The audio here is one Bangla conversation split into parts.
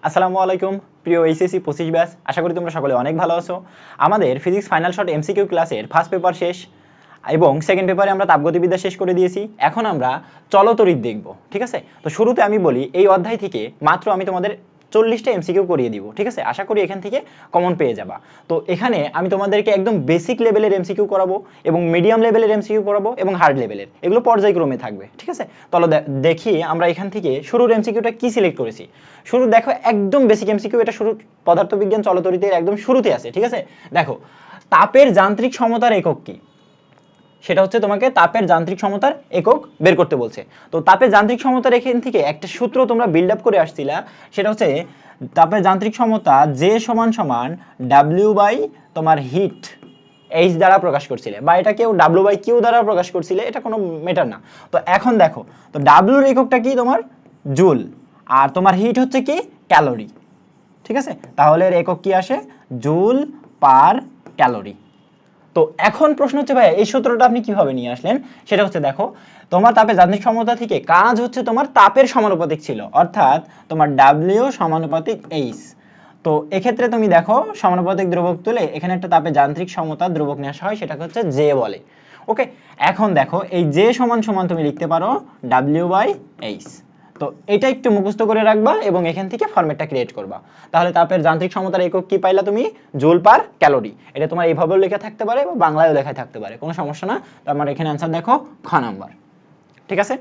আসসালামু আলাইকুম প্রিয় এইচএসসি 25 ব্যাচ, আশা করি তোমরা সকলে অনেক ভালো আছো। আমাদের ফিজিক্স ফাইনাল শর্ট এমসিকিউ ক্লাসের ফার্স্ট পেপার শেষ এবং সেকেন্ড পেপারে আমরা তাপগতিবিদ্যা শেষ করে দিয়েছি। এখন আমরা চলতরিৎ দেখব, ঠিক আছে? তো শুরুতে আমি বলি, এই অধ্যায় থেকে মাত্র আমি তোমাদের 40টা এমসিকিউ করিয়ে দিব, ঠিক আছে? আশা করি এখান থেকে কমন পেয়ে যাবা। তো এখানে আমি তোমাদেরকে একদম বেসিক লেভেলের এমসিকিউ করাবো এবং মিডিয়াম লেভেলের এমসিকিউ করাবো এবং হার্ড লেভেলের, এগুলো পর্যায়ক্রমে থাকবে, ঠিক আছে? তাহলে দেখি আমরা এখান থেকে শুরুর এমসিকিউটা কি সিলেক্ট করেছি। শুরু দেখো, একদম বেসিক এমসিকিউ, এটা শুরু পদার্থবিজ্ঞান চলতরিতের একদম শুরুতে আছে, ঠিক আছে? দেখো, তাপের যান্ত্রিক সমতার একক কি? সেটা হচ্ছে তোমাকে তাপের যান্ত্রিক সমতার একক বের করতে বলছে। তো তাপের যান্ত্রিক সমতার এখান থেকে একটা সূত্র তোমরা বিল্ড আপ করে আসছিলা, সেটা হচ্ছে তাপের যান্ত্রিক সমতা যে সমান সমান ডাব্লিউ বাই তোমার হিট এইচ দ্বারা প্রকাশ করছিলে, বা এটা কেউ ডাব্লিউ বাই কিউ দ্বারা প্রকাশ করছিলে, এটা কোনো ম্যাটার না। তো এখন দেখো, তো ডাব্লিউর এককটা কি? তোমার জুল, আর তোমার হিট হচ্ছে কি? ক্যালোরি, ঠিক আছে? তাহলে এর একক কি আসে? Joule per calorie. তো এখন প্রশ্ন হচ্ছে, ভাই এই সূত্রটা আপনি কিভাবে নিয়ে আসলেন? সেটা হচ্ছে, দেখো, তোমার তাপের যান্ত্রিক সমতা থেকে কাজ হচ্ছে তোমার তাপের সমানুপাতিক ছিল, অর্থাৎ তোমার ডাব্লিউ সমানুপাতিক এইচ। তো এক্ষেত্রে তুমি দেখো, সমানুপাতিক ধ্রুবক তুলে এখানে একটা তাপের যান্ত্রিক সমতা ধ্রুবক নিয়ে আসা হয়, সেটাকে হচ্ছে জে বলে। ওকে, এখন দেখো, এই জে সমান সমান তুমি লিখতে পারো ডাব্লিউ বাই এইচ। তো এটা একটু মুখস্থ করে রাখবা এবং এখান থেকে ফরম্যাটটা ক্রিয়েট করবা। তাহলে তাপের যান্ত্রিক সমতার একক কি পাইলা তুমি? Joule per calorie. এটা তোমার এইভাবেও লেখা থাকতে পারে বা বাংলায়ও লেখা থাকতে পারে, কোনো সমস্যা না। তো আমার এখানে অ্যান্সার দেখো খ নাম্বার, ঠিক আছে?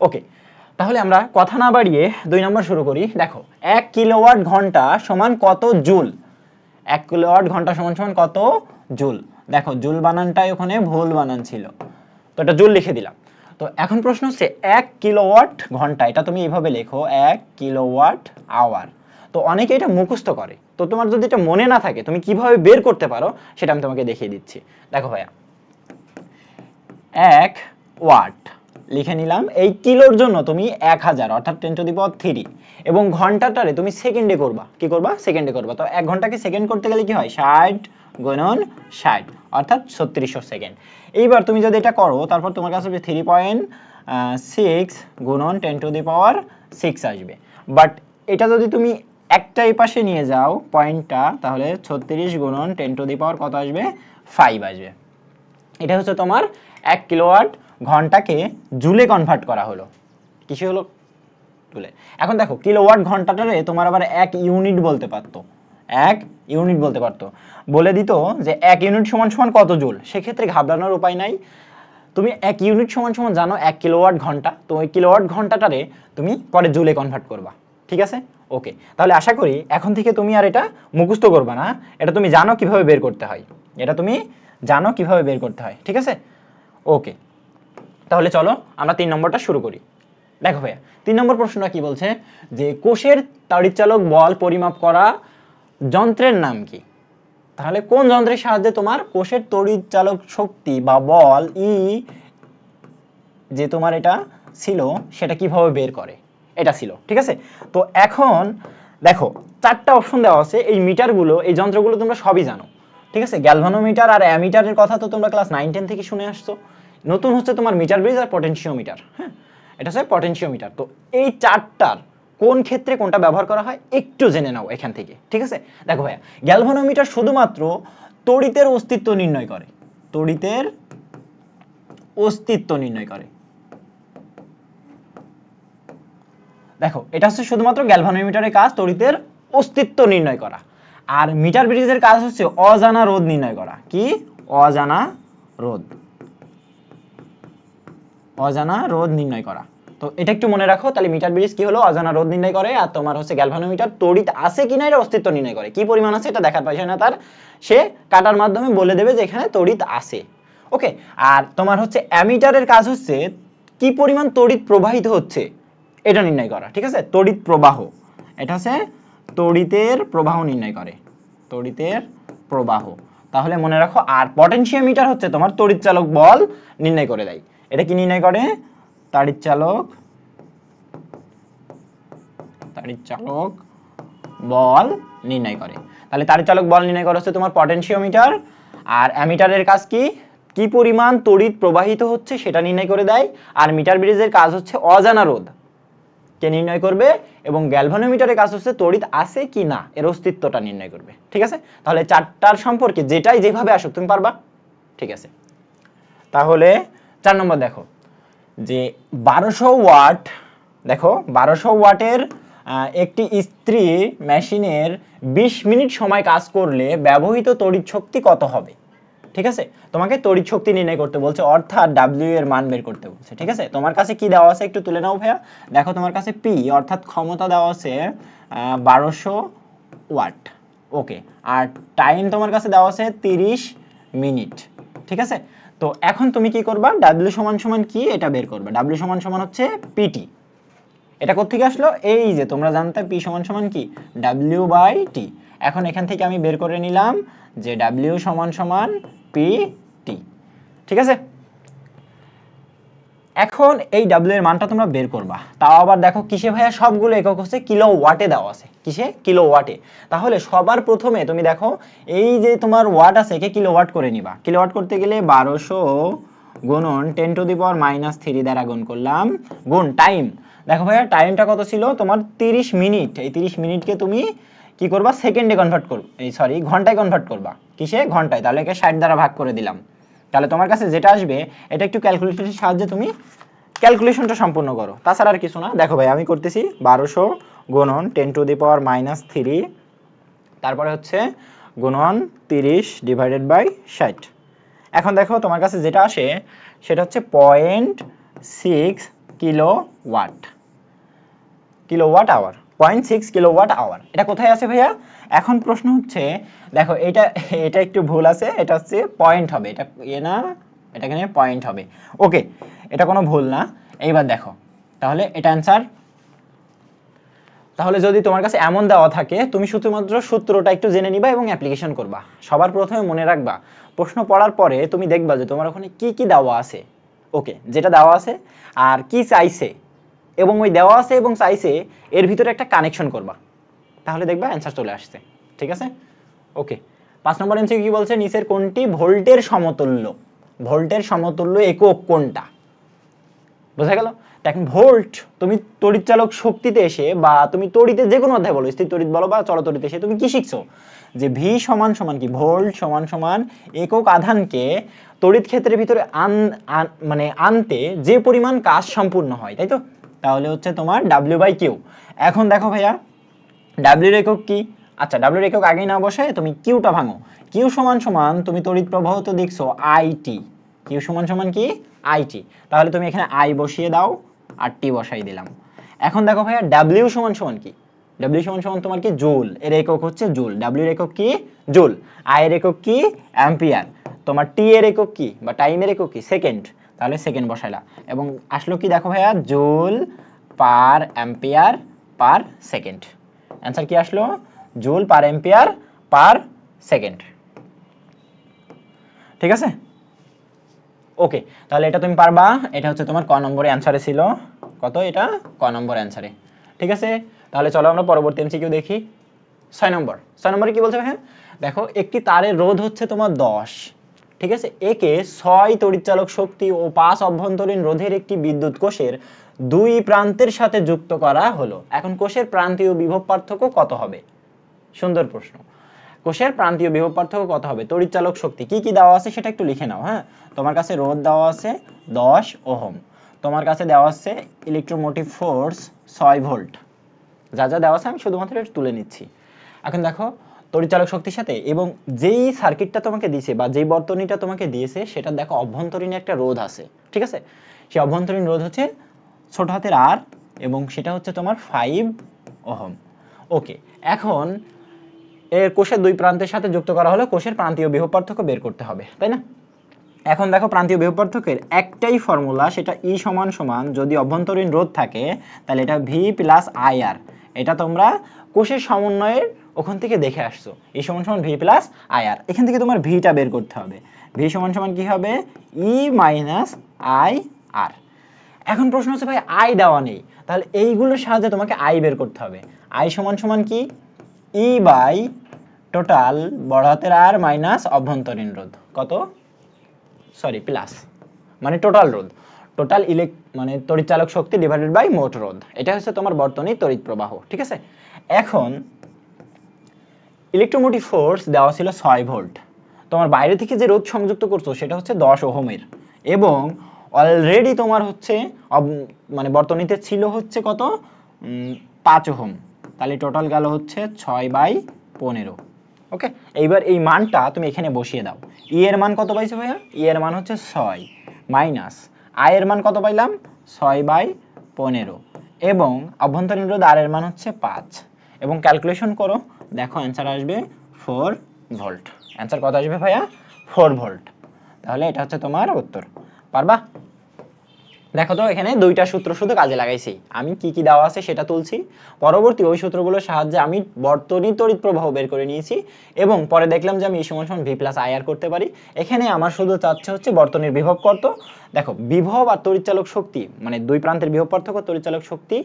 ওকে, তাহলে আমরা কথা না বাড়িয়ে 2 নম্বর শুরু করি। দেখো, 1 কিলোওয়াট ঘন্টা সমান কত জুল? 1 কিলোওয়াট ঘন্টা সমান সমান কত জুল? দেখো, জুল বানানটাই ওখানে ভুল বানান ছিল, তো এটা জুল লিখে দিলাম। তো এখন প্রশ্ন হচ্ছে 1 কিলোওয়াট ঘন্টা, এটা তুমি এইভাবে লেখো 1 কিলোওয়াট আওয়ার। তো অনেকে এটা মুখস্থ করে, তো তোমার যদি এটা মনে না থাকে তুমি কিভাবে বের করতে পারো সেটা আমি তোমাকে দেখিয়ে দিচ্ছি। দেখো ভাইয়া, 1 ওয়াট লিখে নিলাম, এই কিলোর জন্য তুমি 1000 অর্থাৎ 10 টু দি পাওয়ার 3, এবং ঘন্টাটারে তুমি সেকেন্ডে করবা। কি করবা? সেকেন্ডে করবা। তো 1 ঘন্টাকে সেকেন্ড করতে গেলে কি হয়? 60 গুণন 60 অর্থাৎ 3600 সেকেন্ড। এইবার তুমি যদি এটা করো, তারপর তোমার কাছে হবে 3.6 গুণন 10 টু দি পাওয়ার 6 আসবে। বাট এটা যদি তুমি একটা এই পাশে নিয়ে যাও পয়েন্টটা, তাহলে 36 গুণন 10 টু দি পাওয়ার কত আসবে? 5 আসবে। এটা হচ্ছে তোমার 1 কিলোওয়াট ঘন্টাকে জুলে কনভার্ট করা হলো। কিসে হলো? জুলে। এখন দেখো, কিলোওয়াট ঘন্টাটারে তোমার আবার 1 ইউনিট বলতে পারতো, 1 ইউনিট বলতে পারতো, বলে দিত যে 1 ইউনিট সমান সমান কত জুল। সেক্ষেত্রে ঘাবড়ানোর উপায় নাই, তুমি 1 ইউনিট সমান সমান জানো 1 কিলোওয়াট ঘন্টা, তো ওই কিলোওয়াট ঘন্টাটারে তুমি পরে জুলে কনভার্ট করবা, ঠিক আছে? ওকে, তাহলে আশা করি এখন থেকে তুমি আর এটা মুখস্থ করবা না, এটা তুমি জানো কিভাবে বের করতে হয়, এটা তুমি জানো কিভাবে বের করতে হয়, ঠিক আছে? ওকে, তাহলে চলো আমরা 3 নম্বরটা শুরু করি। দেখো ভাইয়া, 3 নম্বর প্রশ্নটা কি বলছে, যে কোষের তড়িৎচালক বল পরিমাপ করা যন্ত্রের নাম কি? তাহলে কোন যন্ত্রের সাহায্যে তোমার কোষের তড়িৎচালক শক্তি বা বল ই যে তোমার এটা ছিল সেটা কিভাবে বের করে, এটা ছিল, ঠিক আছে? তো এখন দেখো, 4টা অপশন দেওয়া আছে। এই মিটারগুলো, এই যন্ত্রগুলো তোমরা সবই জানো, ঠিক আছে? গ্যালভানোমিটার আর অ্যামিটারের কথা তো তোমরা ক্লাস 9-10 থেকে শুনে আসছো। নতুন হচ্ছে তোমার মিটার ব্রিজ আর পটেনশিওমিটার। হ্যাঁ, এটা হচ্ছে পটেনশিওমিটার। তো এই 4টার কোন ক্ষেত্রে কোনটা ব্যবহার করা হয় একটু জেনে নাও এখান থেকে, ঠিক আছে? দেখো ভাইয়া, গ্যালভানোমিটার শুধুমাত্র তড়িতের অস্তিত্ব নির্ণয় করে, তড়িতের অস্তিত্ব নির্ণয় করে। দেখো, এটা হচ্ছে শুধুমাত্র গ্যালভানোমিটারের কাজ তড়িতের অস্তিত্ব নির্ণয় করা, আর মিটার ব্রিজের কাজ হচ্ছে অজানা রোধ নির্ণয় করা। কি? অজানা রোধ, অজানা রোধ নির্ণয় করা। তো এটা একটু মনে রাখো। তাহলে মিটার ব্রিজ কি হলো? অজানা রোধ নির্ণয় করে, আর তোমার হচ্ছে গ্যালভানোমিটার তড়িৎ আছে কিনা এটা অস্তিত্ব নির্ণয় করে। কি পরিমাণ আছে এটা দেখার বিষয় না তার, সে কাটার মাধ্যমে বলে দেবে যে এখানে তড়িৎ আছে। ওকে, আর তোমার হচ্ছে অ্যামিটারের কাজ হচ্ছে কি পরিমাণ তড়িৎ প্রবাহিত হচ্ছে এটা নির্ণয় করা, ঠিক আছে? তড়িৎ প্রবাহ, এটা হচ্ছে তড়িতের প্রবাহ নির্ণয় করে, তড়িতের প্রবাহ। তাহলে মনে রাখো। আর পটেনশিওমিটার হচ্ছে তোমার তড়িৎচালক বল নির্ণয় করে দেয়। এটা কি নির্ণয় করে? তড়িৎচালক বল নির্ণয় করে। তাহলে তড়িৎচালক বল নির্ণয় করা হচ্ছে তোমার পটেনশিওমিটার, আর অ্যামিটারের কাজ কি? কি পরিমাণ তড়িৎ প্রবাহিত হচ্ছে সেটা নির্ণয় করে দেয়। আর মিটার ব্রিজের কাজ হচ্ছে অজানা রোধ, কে নির্ণয় করবে এবং গ্যালভানোমিটারের কাজ হচ্ছে তড়িৎ আছে কি না এর অস্তিত্বটা নির্ণয় করবে। ঠিক আছে, তাহলে চারটার সম্পর্কে যেটাই যেভাবে আসুক তুমি পারবা। ঠিক আছে, তাহলে 4 নম্বর দেখো যে 1200 ওয়াট, দেখো 1200 ওয়াটের একটি ইস্ত্রি মেশিনের 20 মিনিট সময় কাজ করলে ব্যবহৃত তড়িৎ শক্তি কত হবে। ঠিক আছে, তোমাকে তড়িৎ শক্তি নির্ণয় করতে বলছে, অর্থাৎ ডাব্লিউ এর মান বের করতে বলছে। ঠিক আছে, তোমার কাছে কি দেওয়া আছে একটু তুলে নাও ভাইয়া। দেখো তোমার কাছে পি অর্থাৎ ক্ষমতা দেওয়া আছে 1200 ওয়াট। ওকে, আর টাইম তোমার কাছে দেওয়া আছে 30 মিনিট। ঠিক আছে, তো এখন তুমি কি করবা, ডাব্লিউ সমান সমান কি এটা বের করবে। ডাব্লিউ সমান সমান হচ্ছে পিটি। এটা কোত্থেকে আসলো, এই যে তোমরা জানতে পি সমান সমান কি ডাব্লিউ বাই টি। এখন এখান থেকে আমি বের করে নিলাম যে ডাব্লিউ সমান সমান পি টি। ঠিক আছে, এখন এই ডাব্লিউ এর মানটা তোমরা বের করবা। তাও আবার দেখো কিসে ভাইয়া, সবগুলো একক হচ্ছে কিলো ওয়াটে দেওয়া আছে। কিসে, কিলো ওয়াটে। তাহলে সবার প্রথমে তুমি দেখো এই যে তোমার ওয়াট আছে একে কিলো ওয়াট করে নিবা। কিলো ওয়াট করতে গেলে 1200 গুণন 10⁻³ দ্বারা গুণ করলাম, গুণ টাইম। দেখো ভাইয়া টাইমটা কত ছিল তোমার 30 মিনিট। এই 30 মিনিটকে তুমি কি করবা, সেকেন্ডে কনভার্ট করবা, এই সরি ঘন্টায় কনভার্ট করবা। কিসে, ঘন্টায়। তাহলে একে 60 দ্বারা ভাগ করে দিলাম। তাহলে তোমার কাছে যেটা আসবে এটা একটু ক্যালকুলেটরের সাহায্যে তুমি ক্যালকুলেশনটা সম্পূর্ণ করো, তাছাড়া আর কিছু না। দেখো ভাই আমি করতেছি 1200 গুণন 10⁻³ তারপরে হচ্ছে গুণন 30/60। এখন দেখো তোমার কাছে যেটা আসে সেটা হচ্ছে 0.6 kilowatt, kilowatt hour, 0.6 kilowatt hour. এটা কোথায় আছে ভাইয়া? এখন প্রশ্ন হচ্ছে দেখো এটা এটা একটু ভুল আছে, এটা হচ্ছে পয়েন্ট হবে, এটা না, এটা এখানে পয়েন্ট হবে। ওকে, এটা কোনো ভুল না। এইবার দেখো তাহলে এটা অ্যান্সার। তাহলে যদি তোমার কাছে এমন দেওয়া থাকে তুমি শুধুমাত্র সূত্রটা একটু জেনে নিবা এবং অ্যাপ্লিকেশন করবা। সবার প্রথমে মনে রাখবা প্রশ্ন পড়ার পরে তুমি দেখবা যে তোমার ওখানে কি কি দেওয়া আছে। ওকে, যেটা দেওয়া আছে আর কি চাইছে এবং ওই দেওয়া আছে এবং চাইছে এর ভিতরে একটা কানেকশন করবা, তাহলে দেখবা অ্যান্সার চলে আসছে। ঠিক আছে, ওকে। 5 নম্বর এমসিকিউ কি বলছে, নিচের কোনটি ভোল্টের সমতুল্য, ভোল্টের সমতুল্য একক কোনটা। বোঝা গেল? এখন ভোল্ট তুমি তড়িৎচালক শক্তিতে এসে বা তুমি তড়িতে যে কোনো অধ্যায় বলো, স্থির তড়িৎ বলো বা চল তড়িতে এসে তুমি কি শিখছো, যে ভি সমান সমান কি, ভোল্ট সমান সমান একক আধানকে তড়িৎ ক্ষেত্রের ভিতরে মানে আনতে যে পরিমাণ কাজ সম্পূর্ণ হয়, তাই তো? তাহলে হচ্ছে তোমার ডাব্লিউ বাই কিউ। এখন দেখো ভাইয়া ডাব্লিউর একক কি, আচ্ছা ডাব্লিউর একক আগেই না বসে তুমি কিউটা ভাঙো। কিউ সমান সমান তুমি তড়িৎ প্রবাহ তো দেখছো আইটি, কিউ সমান সমান কি আইটি। তাহলে তুমি এখানে আই বসিয়ে দাও আর টি বসাই দিলাম। এখন দেখো ভাইয়া ডাব্লিউ সমান সমান কি, ডাব্লিউ সমান সমান তোমার কি জুল, এর একক হচ্ছে জুল। ডাব্লিউর একক কি জুল, আই এর একক কি অ্যাম্পিয়ার, তোমার টি এর একক কি বা টাইমের একক কি সেকেন্ড, তাহলে সেকেন্ড বসাইলা এবং আসলো কি দেখো ভাইয়া joule per ampere per second. Answer কি আসলো, joule per ampere per second. ঠিক আছে, ওকে, তাহলে এটা তুমি পারবা। এটা হচ্ছে তোমার ক নম্বরে অ্যান্সারে ছিল, কত এটা, ক নম্বর অ্যান্সারে। ঠিক আছে, তাহলে চলো আমরা পরবর্তী এমসিকিউ দেখি। 6 নম্বর, 6 নম্বরে কি বলছে হ্যাঁ, দেখো একটি তারের রোধ হচ্ছে তোমার 10। ঠিক আছে, একে 6 তড়িৎচালক শক্তি ও 5 অভ্যন্তরীণ রোধের একটি বিদ্যুৎ কোষের 2 প্রান্তের সাথে যুক্ত করা হলো। এখন কোষের প্রান্তীয় বিভব পার্থক্য কত হবে? সুন্দর প্রশ্ন। কোষের প্রান্তীয় বিভব পার্থক্য কত হবে? তড়িৎচালক শক্তি কি কি দেওয়া আছে সেটা একটু লিখে নাও। হ্যাঁ, তোমার কাছে রোধ দেওয়া আছে 10 ওহম, তোমার কাছে দেওয়া আছে ইলেকট্রোমোটিভ ফোর্স 6 ভোল্ট, যা যা দেওয়া আছে আমি শুধুমাত্র একটু তুলে নিচ্ছি। এখন দেখো তড়িৎচালক শক্তির সাথে এবং যেই সার্কিটটা তোমাকে দিয়েছে বা যেই বর্তনীটা তোমাকে দিয়েছে সেটা দেখো অভ্যন্তরীণ একটা রোধ আছে। ঠিক আছে, সেই অভ্যন্তরীণ রোধ হচ্ছে ছোট হাতের আর এবং সেটা হচ্ছে তোমার 5 ওহম। ওকে, এখন এর কোষের 2 প্রান্তের সাথে যুক্ত করা হলো, কোষের প্রান্তীয় বিভব পার্থক্য বের করতে হবে, তাই না? এখন দেখো প্রান্তীয় বিভব পার্থক্যের একটাই ফর্মুলা, সেটা ই সমান সমান যদি অভ্যন্তরীণ রোধ থাকে তাহলে এটা ভি প্লাস আই আর। এটা তোমরা কোষের সমন্বয়ের ওখান থেকে দেখে আসছো, ই সমান সমান ভি প্লাস আই আর। এখান থেকে তোমার ভিটা বের করতে হবে। ভি সমান সমান কি হবে, ই মাইনাস আই আর। এখন প্রশ্ন হচ্ছে ভাই আই দেওয়া নেই, তাহলে এইগুলোর সাহায্যে তোমাকে আই বের করতে হবে। আই সমান সমান কি, ই বাই টোটাল বড় হাতের আর মাইনাস অভ্যন্তরীণ রোধ, কত, সরি প্লাস, মানে টোটাল রোধ। টোটাল মানে তড়িৎ চালক শক্তি ডিভাইডেড বাই মোট রোধ, এটা হচ্ছে তোমার বর্তনীর তড়িৎ প্রবাহ। ঠিক আছে, এখন ইলেকট্রোমোটিভ ফোর্স দেওয়া ছিল 6 ভোল্ট, তোমার বাইরে থেকে যে রোধ সংযুক্ত করছো সেটা হচ্ছে 10 ওহমের, এবং অলরেডি তোমার হচ্ছে মানে বর্তনীতে ছিল হচ্ছে কত 5 ওহম, তাহলে টোটাল গেল হচ্ছে 6/15। ওকে, এইবার এই মানটা তুমি এখানে বসিয়ে দাও। ই এর মান কত পাইছো ভাইয়া? ই এর মান হচ্ছে 6 মাইনাস আই এর মান কত পাইলাম 6/15, এবং অভ্যন্তরীণ রোধ আর এর মান হচ্ছে 5, এবং ক্যালকুলেশন করো, দেখো অ্যান্সার আসবে 4 ভোল্ট। অ্যান্সার কত আসবে ভাইয়া? 4 ভোল্ট। তাহলে এটা হচ্ছে তোমার উত্তর। পারবা? দেখো তো এখানে দুইটা সূত্র শুধু কাজে লাগাইছি, আমি কি কি দেওয়া আছে সেটা তুলছি, পরবর্তী ওই সূত্রগুলোর সাহায্যে আমি বর্তনী তড়িৎ প্রবাহ বের করে নিয়েছি, এবং পরে দেখলাম যে আমি v + IR করতে পারি। এখানে আমার শুধু চাচ্ছে হচ্ছে বর্তনীর বিভব কত। দেখো বিভব আর তড়িৎচালক শক্তি মানে দুই প্রান্তের বিভব পার্থক্য তড়িৎচালক শক্তি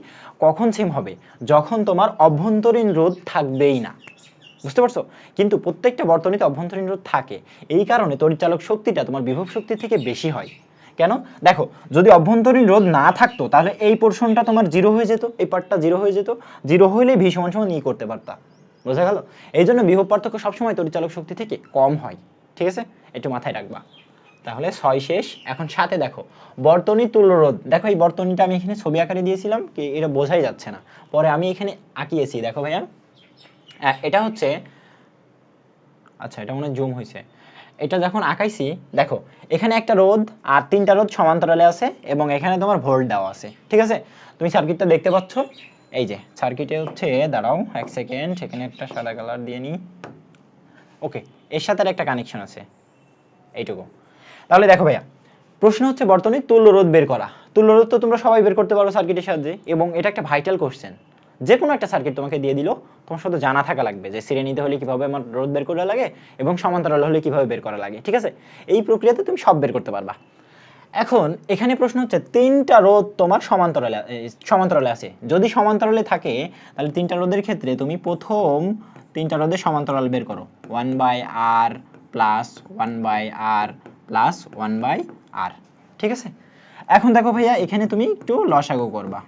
কখন সেম হবে? যখন তোমার অভ্যন্তরীণ রোধ থাকবেই না, বুঝতে পারছো? কিন্তু প্রত্যেকটা বর্তনীতে অভ্যন্তরীণ রোধ থাকে, এই কারণে তড়িৎচালক শক্তিটা তোমার বিভব শক্তি থেকে বেশি হয়। কেন? দেখো যদি অভ্যন্তরীণ রোধ না থাকতো তাহলে এই পোরশনটা তোমার জিরো হয়ে যেত, এই পার্টটা জিরো হয়ে যেত, জিরো হইলে ভি সমান সমান ই করতে পারতা, বোঝা গেল? এই জন্য বিভব পার্থক্য সবসময় তড়িৎচালক শক্তি থেকে কম হয়। ঠিক আছে, একটু মাথায় রাখবা। তাহলে 6 শেষ। এখন সাথে দেখো বর্তনী তুল্য রোধ, দেখো এই বর্তনীটা আমি এখানে ছবি আকারে দিয়েছিলাম, কি এটা বোঝাই যাচ্ছে না, পরে আমি এখানে আঁকিয়েছি, দেখো ভাইয়া এটা হচ্ছে, আচ্ছা এটা মনে হয় জুম হয়েছে, এটা যখন আঁকাইছি দেখো এখানে একটা রোধ আর তিনটা রোধ সমান্তরালে আছে, এবং এখানে তোমার ভোল্ট দেওয়া আছে। ঠিক আছে, তুমি সার্কিটটা দেখতে পাচ্ছ, এই যে সার্কিটে হচ্ছে, দাঁড়াও এক সেকেন্ড, এখানে একটা সাদা কালার দিয়ে নিই। ওকে, এর সাথে একটা কানেকশন আছে এইটুকু। তাহলে দেখো ভাইয়া প্রশ্ন হচ্ছে বর্তনীর তুল্য রোধ বের করা। তুল্য রোধ তো তোমরা সবাই বের করতে পারো সার্কিটের সাহায্যে, এবং এটা একটা ভাইটাল কোশ্চেন। যে কোনো একটা সার্কিট তোমাকে দিয়ে দিল, তোমার শুধু জানা থাকা লাগবে যে শ্রেণীতে হলে কিভাবে আমার রোধ বের করা লাগে এবং সমান্তরাল হলে কিভাবে বের করা লাগে। ঠিক আছে, এই প্রক্রিয়াতে তুমি সব বের করতে পারবা। এখন এখানে প্রশ্ন হচ্ছে তিনটা রোধ তোমার সমান্তরালে আছে, যদি সমান্তরালে থাকে তাহলে তিনটা রোধের ক্ষেত্রে তুমি প্রথম তিনটা রোধের সমান্তরাল বের করো, 1/r plus 1/r plus 1/r। ঠিক আছে, এখন দেখো ভাইয়া এখানে তুমি একটু লসাগু করবা,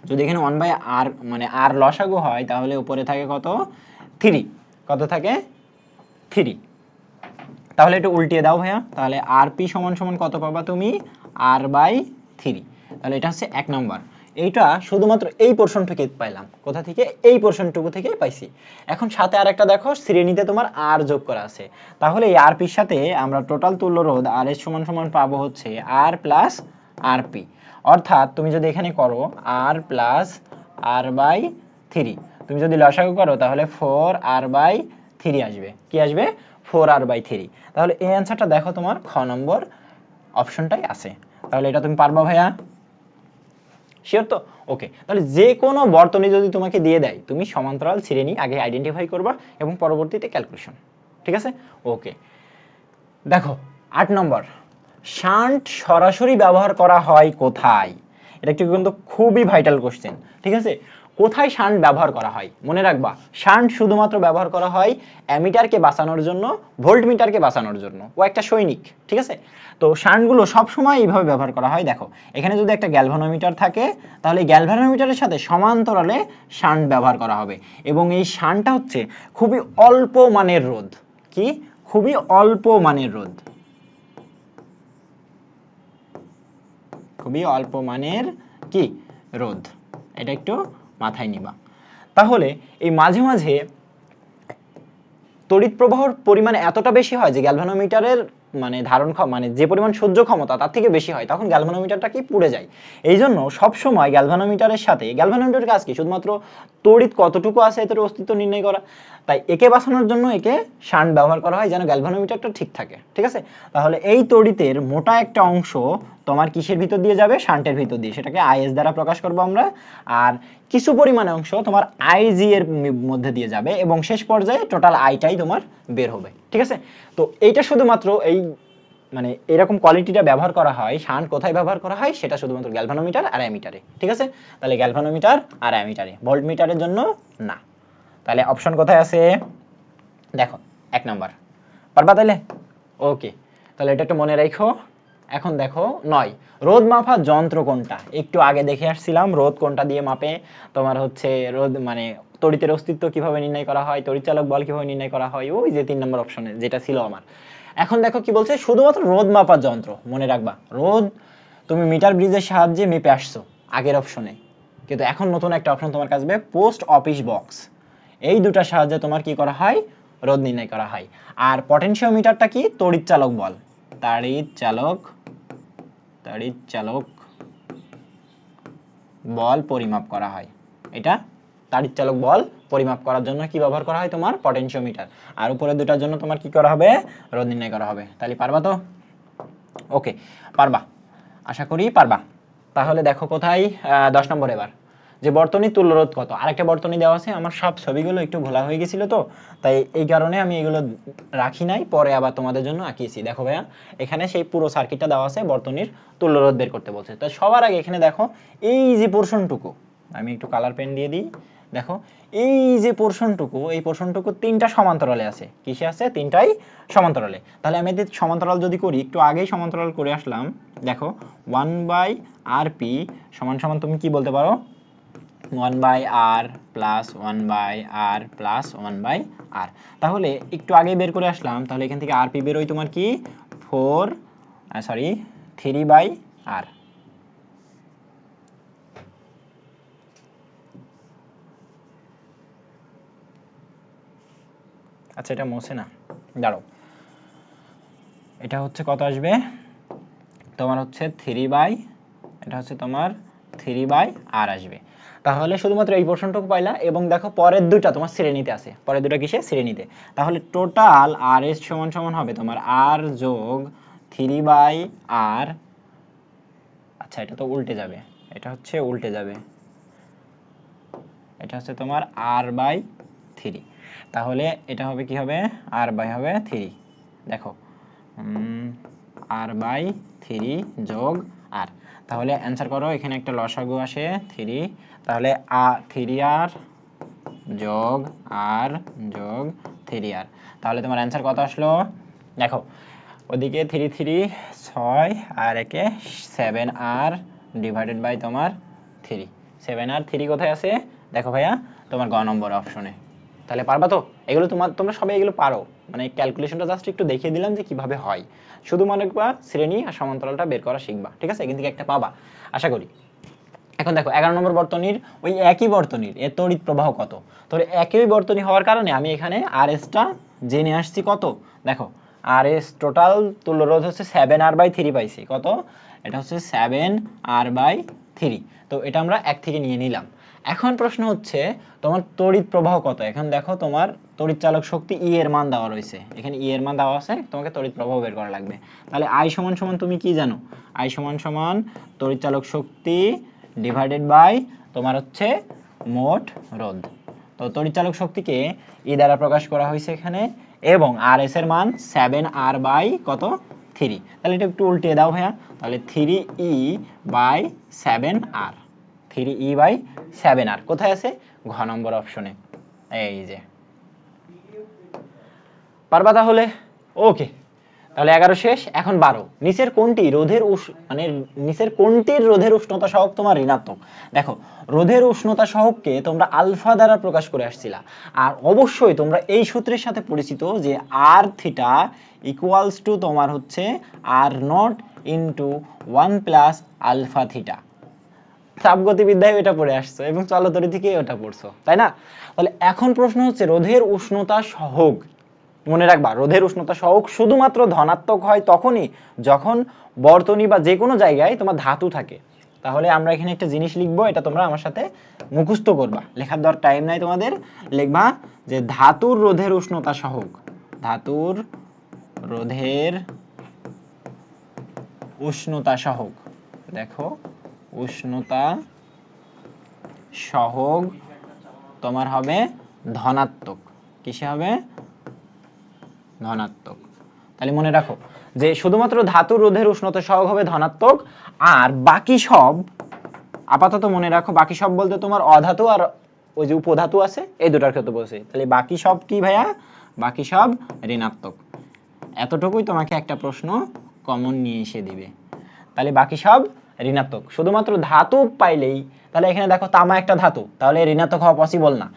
যদি এখানে 1/r মানে r লসাগু হয় তাহলে উপরে থাকে কত 3, কত থাকে 3, তাহলে একটু উল্টিয়ে দাও ভাইয়া, তাহলে rp সমান সমান কত পাবা তুমি r/3। তাহলে এটা হচ্ছে 1 নাম্বার, এইটা শুধুমাত্র এই পোরশন থেকে পাইলাম, কোথা থেকে? এই পোরশনটুকু থেকে পাইছি। এখন সাথে আরেকটা দেখো শ্রেণীতে তোমার r যোগ করা আছে, তাহলে এই rp এর সাথে আমরা টোটাল তুল্য রোধ r এর সমান সমান পাবো হচ্ছে r প্লাস rp, অর্থাৎ তুমি যদি এখানে করো r প্লাস r/3, তুমি যদি লসাগু করো তাহলে 4r/3 আসবে। কি আসবে? 4r/3। তাহলে এই অ্যান্সারটা দেখো তোমার খ নম্বর অপশনটাই আছে। তাহলে এটা তুমি পারবা ভাইয়া? শিওর তো? ওকে, তাহলে যে কোনো বর্তনী যদি তোমাকে দিয়ে দেয় তুমি সমান্তরাল শ্রেণী আগে আইডেন্টিফাই করবা এবং পরবর্তীতে ক্যালকুলেশন। ঠিক আছে, ওকে। দেখো 8 নম্বর, শান্ট সরাসরি ব্যবহার করা হয় কোথায়? এটা কিন্তু খুবই ভাইটাল কোশ্চেন। ঠিক আছে, কোথায় শান্ট ব্যবহার করা হয়? মনে রাখবা শান্ট শুধুমাত্র ব্যবহার করা হয় অ্যামিটারকে বাঁচানোর জন্য, ভোল্টমিটারকে বাঁচানোর জন্য, ও একটা সৈনিক। ঠিক আছে, তো শান্টগুলো সবসময় এইভাবে ব্যবহার করা হয়। দেখো এখানে যদি একটা গ্যালভানোমিটার থাকে তাহলে এই গ্যালভানোমিটারের সাথে সমান্তরালে শান্ট ব্যবহার করা হবে, এবং এই শান্টটা হচ্ছে খুবই অল্প মানের রোধ। কি? খুবই অল্প মানের রোধ, খুবই অল্প মানের কি রোধ, এটা একটু মাথায় নিবা। তাহলে এই মাঝে মাঝে তড়িৎ প্রবাহের পরিমাণ এতটা বেশি হয় যে গ্যালভানোমিটারের মানে মানে যে পরিমাণ সহ্য ক্ষমতা তার থেকে বেশি হয়, তখন গ্যালভানোমিটারটা কি পুড়ে যায়। এই জন্য সবসময় গ্যালভানোমিটারের সাথে, গ্যালভানোমিটারের কাজ কি? শুধুমাত্র তড়িৎ কতটুকু আছে এটার অস্তিত্ব নির্ণয় করা, তাই একে বাঁচানোর জন্য একে শান্ট ব্যবহার করা হয় যেন গ্যালভানোমিটারটা ঠিক থাকে। ঠিক আছে, তাহলে এই তড়িতের মোটা একটা অংশ তোমার কিসের ভিতর দিয়ে যাবে? শান্টের ভিতর দিয়ে, সেটাকে আইএস দ্বারা প্রকাশ করবো আমরা, আর কিছু পরিমাণে অংশ তোমার আইজি এর মধ্যে দিয়ে যাবে, এবং শেষ পর্যায়ে টোটাল আইটাই তোমার বের হবে। ঠিক আছে, তো এইটা শুধুমাত্র এই মানে এরকম কোয়ালিটিটা ব্যবহার করা হয়, শান্ট কোথায় ব্যবহার করা হয় সেটা শুধুমাত্র গ্যালভানোমিটার আর অ্যামিটারে। ঠিক আছে, তাহলে গ্যালভানোমিটার আর অ্যামিটারে, ভোল্টমিটারের জন্য না। তাহলে অপশন কোথায় আছে? দেখো 1 নাম্বার। পারবা তাহলে? ওকে, তাহলে এটা একটু মনে রাখো, এখন দেখো 9 রোদ মাপার যন্ত্র কোনটা, একটু আগে দেখে আসছিলাম রোদ কোনটা দিয়ে মাপে, তোমার হচ্ছে রোদ মানে তড়িতের অস্তিত্ব কিভাবে নির্ণয় করা হয়, তড়িৎচালক বল কিভাবে নির্ণয় করা হয়, ওই যে 3 নম্বর অপশনে যেটা ছিল আমার। এখন দেখো কি বলছে, শুধুমাত্র রোদ মাপার যন্ত্র। মনে রাখবা রোদ তুমি মিটার ব্রিজের সাহায্যে মেপে আসছো আগের অপশনে, কিন্তু এখন নতুন একটা অপশন তোমার কাছে পোস্ট অফিস বক্স, এই দুটার সাহায্যে তোমার কি করা হয়, রোদ নির্ণয় করা হয়। আর পটেনশিওমিটারটা কি, তড়িৎচালক বল, তড়িৎচালক বল পরিমাপ করা হয়। এটা তড়িৎচালক বল পরিমাপ করার জন্য কি ব্যবহার করা হয়, তোমার পটেনশিওমিটার। আর উপরের দুটার জন্য তোমার কি করা হবে, রোদ নির্ণয় করা হবে। তাহলে পারবা তো? ওকে, পারবা, আশা করি পারবা। তাহলে দেখো কোথায় 10 নম্বর, এবার যে বর্তনীর তুল্যরোধ কত। আরেকটা বর্তনী দেওয়া আছে, আমার সব ছবিগুলো একটু ঘোলা হয়ে গেছিল তো, তাই এই কারণে আমি এগুলো রাখি নাই, পরে আবার তোমাদের জন্য আঁকিয়েছি। দেখো ভাইয়া এখানে সেই পুরো সার্কিটটা দেওয়া আছে, বর্তনীর তুল্যরোধ বের করতে বলছে। তো সবার আগে এখানে দেখো এই যে পোর্শনটুকু, আমি একটু কালার পেন দিয়ে দিই। দেখো এই যে পোর্শনটুকু, এই পোর্শনটুকু তিনটা সমান্তরালে আছে। কিসে আছে? তিনটাই সমান্তরালে। তাহলে আমি এদের সমান্তরাল যদি করি, একটু আগেই সমান্তরাল করে আসলাম। দেখো 1/rp সমান সমান তুমি কি বলতে পারো, 1/r plus 1/r plus 1/r। তাহলে একটু আগে বের করে আসলাম, তাহলে এখান থেকে rp বেরোয় তোমার কি 3/r। আচ্ছা এটা মোছে না, দাঁড়াও, এটা হচ্ছে কত আসবে তোমার, হচ্ছে এটা হচ্ছে তোমার 3/r আসবে। তাহলে শুধুমাত্র এই পোর্শনটুকু পাইলা, এবং দেখো পরের দুটো তোমার শ্রেণীতে আছে, পরের দুটো কিসে, শ্রেণীতে। তাহলে টোটাল আর এস সমান সমান হবে তোমার r যোগ 3/r। আচ্ছা এটা তো উল্টে যাবে, এটা হচ্ছে উল্টে যাবে, এটা হচ্ছে তোমার r/3। তাহলে এটা হবে কি হবে, হবে 3। দেখো r/3 যোগ r। তাহলে অ্যান্সার করো, এখানে একটা লসাগু আসে 3, তাহলে 3r যোগ r যোগ 3r। তাহলে তোমার অ্যান্সার কত আসলো, দেখো ওদিকে 3 3 6 আর একে 7r ডিভাইডেড বাই তোমার 3। 7r 3 কোথায় আছে, দেখো ভাইয়া তোমার গ নম্বর অপশনে। তাহলে পারবা তো? এগুলো তোমরা সবাই এগুলো পারো, মানে ক্যালকুলেশনটা জাস্ট একটু দেখিয়ে দিলাম যে কিভাবে হয়। শুধু মনে করবা শ্রেণী আর সমান্তরালটা বের করা শিখবা, ঠিক আছে? এখান থেকে একটা পাবা আশা করি। এখন দেখো 11 নম্বর বর্তনীর, ওই একই বর্তনীর এর তড়িৎ প্রবাহ কত। তাহলে একই বর্তনী হওয়ার কারণে আমি এখানে আরএসটা জেনে আসছি কত। দেখো আরএস টোটাল তুল্যরোধ হচ্ছে 7r/3 পাইছি, কত, এটা হচ্ছে 7r/3। তো এটা আমরা এক থেকে নিয়ে নিলাম। এখন প্রশ্ন হচ্ছে তোমার তড়িৎ প্রবাহ কত। এখন দেখো তোমার তড়িৎ চালক শক্তি ই এর মান দেওয়া রয়েছে, এখানে ই এর মান দেওয়া আছে, তোমাকে তড়িৎ প্রবাহ বের করা লাগবে। তাহলে আই সমান সমান তুমি কি জানো, আই সমান সমান তড়িৎ চালক শক্তি ডিভাইডেড বাই তোমার হচ্ছে মোট রোধ। তো তড়িৎচালক শক্তিকে ই দ্বারা প্রকাশ করা হয়েছে এখানে, এবং আর এস এর মান 7r বাই কত 3। তাহলে এটা একটু উল্টিয়ে দাও ভাইয়া, তাহলে 3e/7r, 3e/7r কোথায় আছে, ঘ নম্বর অপশনে। এই যে পারবা তাহলে? ওকে, তাহলে 11 শেষ। এখন 12, নিচের কোনটি রোধের নিচের কোনটির রোধের উষ্ণতা সহগ তোমার ঋণাত্মক। দেখো রোধের উষ্ণতা সহগকে তোমরা আলফা দ্বারা প্রকাশ করে আসছিলা, আর অবশ্যই তোমরা এই সূত্রের সাথে পরিচিত যে আর থিটা ইকুয়ালস টু তোমার হচ্ছে R naught into 1 plus alpha theta. তাপগতিবিদ্যায় এটা পড়ে আসছো এবং চলতরি থেকে ওটা পড়ছো, তাই না? তাহলে এখন প্রশ্ন হচ্ছে রোধের উষ্ণতা সহগ। মনে রাখবা রোধের উষ্ণতা সহগ শুধুমাত্র ধনাত্মক হয় তখনই যখন বর্তনী বা যে কোনো জায়গায় তোমার ধাতু থাকে। তাহলে আমরা এখানে একটা জিনিস লিখবো, এটা তোমরা আমার সাথে মুখস্থ করবা, লেখার দর টাইম নাই তোমাদের। লিখবা যে ধাতুর রোধের উষ্ণতা সহগ, ধাতুর রোধের উষ্ণতা সহগ। দেখো উষ্ণতা সহগ তোমার হবে ধনাত্মক। কিসে হবে? ধনাত্মক। তাহলে মনে রাখো যে শুধুমাত্র ধাতুর রোধের উষ্ণতা সহগ হবে ধনাত্মক, আর বাকি সব আপাতত মনে রাখো, বাকি সব বলতে তোমার অধাতু আর ওই যে উপধাতু আছে এই দুটার ক্ষেত্রে বলছি। তাহলে বাকি সব কি ভাইয়া? বাকি সব ঋণাত্মক। এতটুকুই তোমাকে একটা প্রশ্ন কমন নিয়ে এসে দিবে। তাহলে বাকি সব ঋণাত্মক। শুধুমাত্র ধাতু পাইলেই, তাহলে এখানে দেখো তামা একটা ধাতু, তাহলে ঋণাত্মক হওয়া পসিবল না।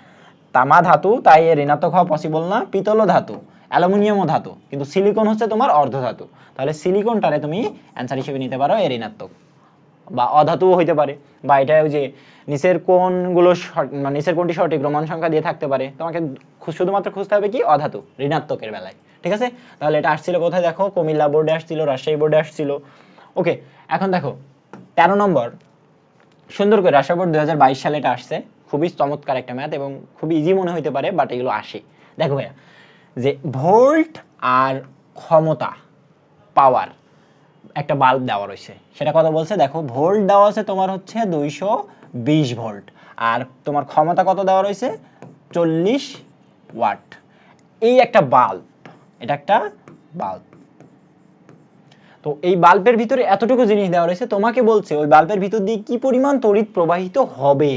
তামা ধাতু, তাই এর ঋণাত্মক হওয়া পসিবল না। পিতলও ধাতু, অ্যালুমিনিয়ামও ধাতু, কিন্তু সিলিকন হচ্ছে তোমার অর্ধধাতু। তাহলে সিলিকনটারে তুমি অ্যান্সার হিসেবে নিতে পারো এর ঋণাত্মক, বা অধাতুও হইতে পারে, বা এটা ওই যে নিচের কোণগুলো নিচের কোণটি সঠিক রোমান সংখ্যা দিয়ে থাকতে পারে। তোমাকে শুধুমাত্র খুঁজতে হবে কি অধাতু ঋণাত্মকের বেলায়, ঠিক আছে? তাহলে এটা আসছিল কোথায় দেখো, কুমিল্লা বোর্ডে আসছিল, রাজশাহী বোর্ডে আসছিল। ওকে, এখন দেখো 13 নম্বর, সুন্দর করে রাজশাহী বোর্ড 2022 সালে এটা আসছে। খুবই চমৎকার একটা ম্যাথ এবং খুবই ইজি মনে হইতে পারে, বাট এগুলো আসে। দেখো ভাইয়া, যে ভোল্ট আর ক্ষমতা, পাওয়ার, একটা বাল্ব দেওয়া রয়েছে, সেটা কত বলছে দেখো। ভোল্ট দেওয়া আছে তোমার হচ্ছে 220 ভোল্ট, আর তোমার ক্ষমতা কত দেওয়া রয়েছে 40 ওয়াট। এই একটা বাল্ব, এটা একটা বাল্ব। তো এই বাল্বের ভিতরে এতটুকু জিনিস দেওয়া রয়েছে, তোমাকে বলছে ওই বাল্বের ভিতর দিয়ে কি পরিমাণ তড়িৎ প্রবাহিত হবে,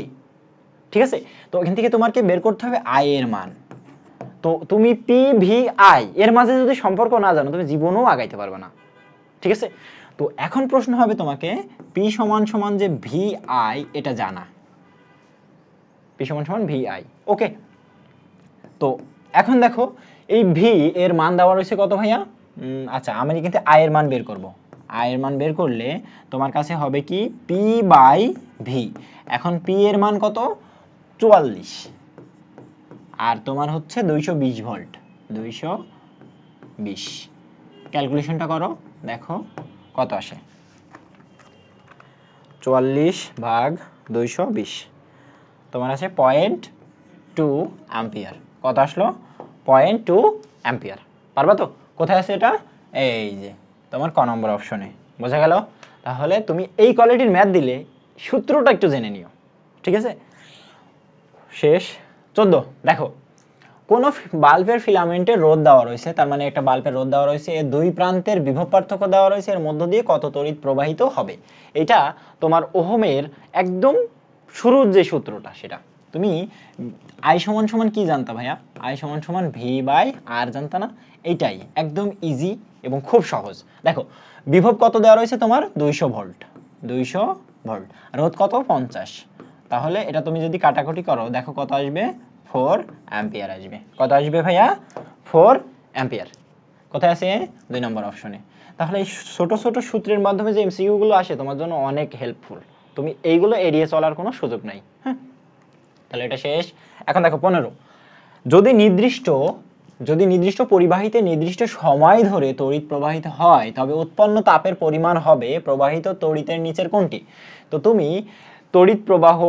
ঠিক আছে? তো এখান থেকে তোমাকে বের করতে হবে আই এর মান। তো তুমি পি ভি আই এর মাঝে যদি সম্পর্ক না জানো, তুমি জীবনেও আগাইতে পারবে না, ঠিক আছে? তো এখন প্রশ্ন হবে তোমাকে, পি সমান সমান যে ভি আই এটা জানা, পি সমান সমান ভি আই। ওকে, তো এখন দেখো এই ভি এর মান দেওয়া রয়েছে কত ভাইয়া? আচ্ছা, আমি কিন্তু আই এর মান বের করব। আই এর মান বের করলে তোমার কাছে হবে কি পি বাই ভি। এখন পি এর মান কত 44, আর তোমার হচ্ছে 220 ভোল্ট, 220। ক্যালকুলেশনটা করো, দেখো কত আসে। 44 ভাগ 220 তোমার আছে 0.2 অ্যাম্পিয়ার। কত আসলো? 0.2 অ্যাম্পিয়ার। পারবা তো? কোথায় আছে এটা? এই যে তোমার ক নম্বর অপশনে, বোঝা গেল? তাহলে তুমি এই কোয়ালিটির ম্যাথ দিলে সূত্রটা একটু জেনে নিও, ঠিক আছে? শেষ 14, দেখো কোন বাল্বের ফিলামেন্টের রোধ দেওয়া রয়েছে, তার মানে একটা বাল্বের রোধ দেওয়া রয়েছে, এর দুই প্রান্তের বিভব পার্থক্য দেওয়া রয়েছে, এর মধ্য দিয়ে কত তড়িৎ প্রবাহিত হবে। এটা তোমার ওহমের একদম শুরুর যে সূত্রটা, সেটা তুমি আই সমান সমান কি জানতা ভাইয়া? আই সমান সমান ভি বাই আর জানতা না? এইটাই একদম ইজি এবং খুব সহজ। দেখো বিভব কত দেওয়া রয়েছে তোমার 200 ভোল্ট, 200 ভোল্ট, রোধ কত 50। তাহলে এটা তুমি যদি কাটাকুটি করো, দেখো কত আসবে 4 অ্যাম্পিয়ার আসবে। কত আসবে ভাইয়া? 4 অ্যাম্পিয়ার। কোথায় আছে? 2 নম্বর অপশনে। তাহলে এই ছোট ছোট সূত্রের মাধ্যমে যে এমসিকিউ গুলো আসে তোমার জন্য অনেক হেল্পফুল, তুমি এইগুলো এড়িয়ে চলার কোনো সুযোগ নাই। হ্যাঁ, তাহলে এটা শেষ। এখন দেখো 15, যদি নির্দিষ্ট পরিবাহিতে নির্দিষ্ট সময় ধরে তড়িৎ প্রবাহিত হয়, তবে উৎপন্ন তাপের পরিমাণ হবে প্রবাহিত তড়িতের নিচের কোনটি? তো তুমি তড়িৎ প্রবাহ,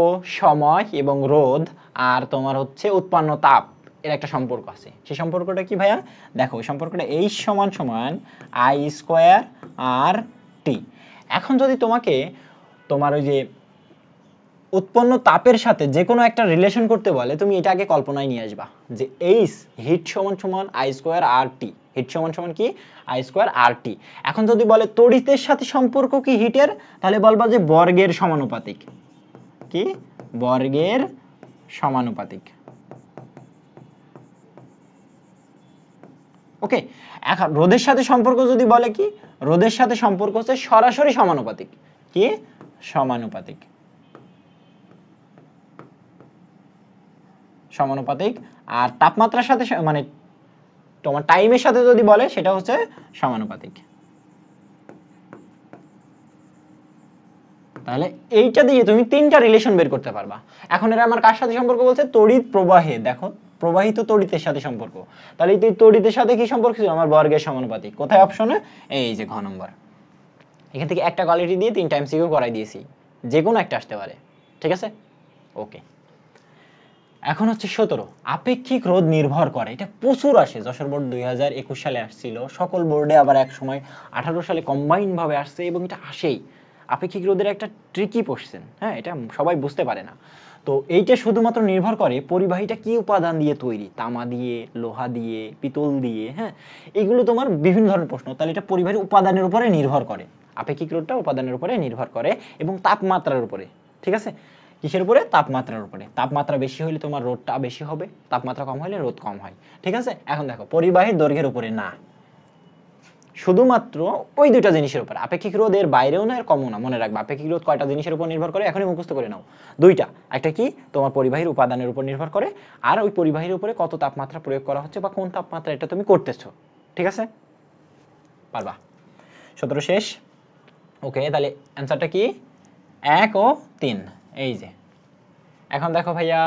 সময় এবং রোধ আর তোমার হচ্ছে উৎপন্ন তাপ এর একটা সম্পর্ক আছে। সেই সম্পর্কটা কি ভাইয়া? দেখো সম্পর্কটা H সমান সমান I স্কয়ার আর টি। এখন যদি তোমাকে তোমার ওই যে উৎপন্ন তাপের সাথে যে কোনো একটা রিলেশন করতে বলে, তুমি এটা আগে কল্পনায় নিয়ে আসবা যে এইচ হিট সমান সমান I square R T. Heat সমান সমান কি? I square R T. এখন যদি বলে তড়িতের সাথে সম্পর্ক কি হিটের, তাহলে বলবা যে বর্গের সমানুপাতিক। কি? বর্গের সমানুপাতিক। ওকে, এখন রোধের সাথে সম্পর্ক যদি বলে কি? রোধের সাথে সম্পর্ক হচ্ছে সরাসরি সমানুপাতিক। কি? সমানুপাতিক। সমানুপাতিক। আর তাপমাত্রার সাথে মানে তোমার টাইমের সাথে যদি বলে সেটা হচ্ছে সমানুপাতিক। তাহলে এইটা দিয়ে তুমি তিনটা রিলেশন বের করতে পারবা। এখন এরা আমার কার সাথে সম্পর্ক বলছে? তড়িৎ প্রবাহে। দেখো প্রবাহিত তড়িতের সাথে সম্পর্ক, তাহলে এই তড়িতের সাথে কি সম্পর্ক ছিল? আমার বর্গের সমানুপাতিক। কোথায় অপশনে? এই যে ঘ নম্বর। এখান থেকে একটা কোয়ালিটি দিয়ে 3 টাইম সিকিউ করাই দিয়েছি, যে কোনো একটা আসতে পারে, ঠিক আছে? ওকে, এখন হচ্ছে 17, আপেক্ষিক রোধ নির্ভর করে। এটা প্রচুর আসে, যশোর বোর্ড 2021 সালে আসছিল, সকল বোর্ডে আবার এক সময় 18 সালে কম্বাইন ভাবে আসছে, এবং এটা আসেই। আপেক্ষিক রোধের একটা ট্রিকি কোশ্চেন, হ্যাঁ, এটা সবাই বুঝতে পারে না। তো এইটা শুধুমাত্র নির্ভর করে পরিবাহীটা কি উপাদান দিয়ে তৈরি, তামা দিয়ে, লোহা দিয়ে, পিতল দিয়ে, হ্যাঁ, এগুলো তোমার বিভিন্ন ধরনের প্রশ্ন। তাহলে এটা পরিবাহীর উপাদানের উপরে নির্ভর করে। আপেক্ষিক রোধটা উপাদানের উপরে নির্ভর করে এবং তাপমাত্রার উপরে, ঠিক আছে? কিসের উপরে? তাপমাত্রার উপরে। তাপমাত্রা বেশি হলে তোমার রোধটা বেশি হবে, তাপমাত্রা কম হলে রোধ কম হয়, ঠিক আছে? এখন দেখো পরিবাহীর দৈর্ঘ্যের উপরে না, শুধুমাত্র ওই দুইটা জিনিসের উপর। আপেক্ষিক রোধ এর বাইরেও না, এর কমও না। মনে রাখবা আপেক্ষিক রোধ কয়টা জিনিসের উপর নির্ভর করে, এখনই মুখস্থ করে নাও। দুইটা, একটা কি তোমার পরিবাহীর উপাদানের উপর নির্ভর করে, আর ওই পরিবাহীর উপরে কত তাপমাত্রা প্রয়োগ করা হচ্ছে বা কোন তাপমাত্রা এটা তুমি করতেছো। ঠিক আছে, পারবা। 17 শেষ। ওকে, তাহলে অ্যান্সারটা কি? 1 ও 3। এই যে এখন দেখো ভাইয়া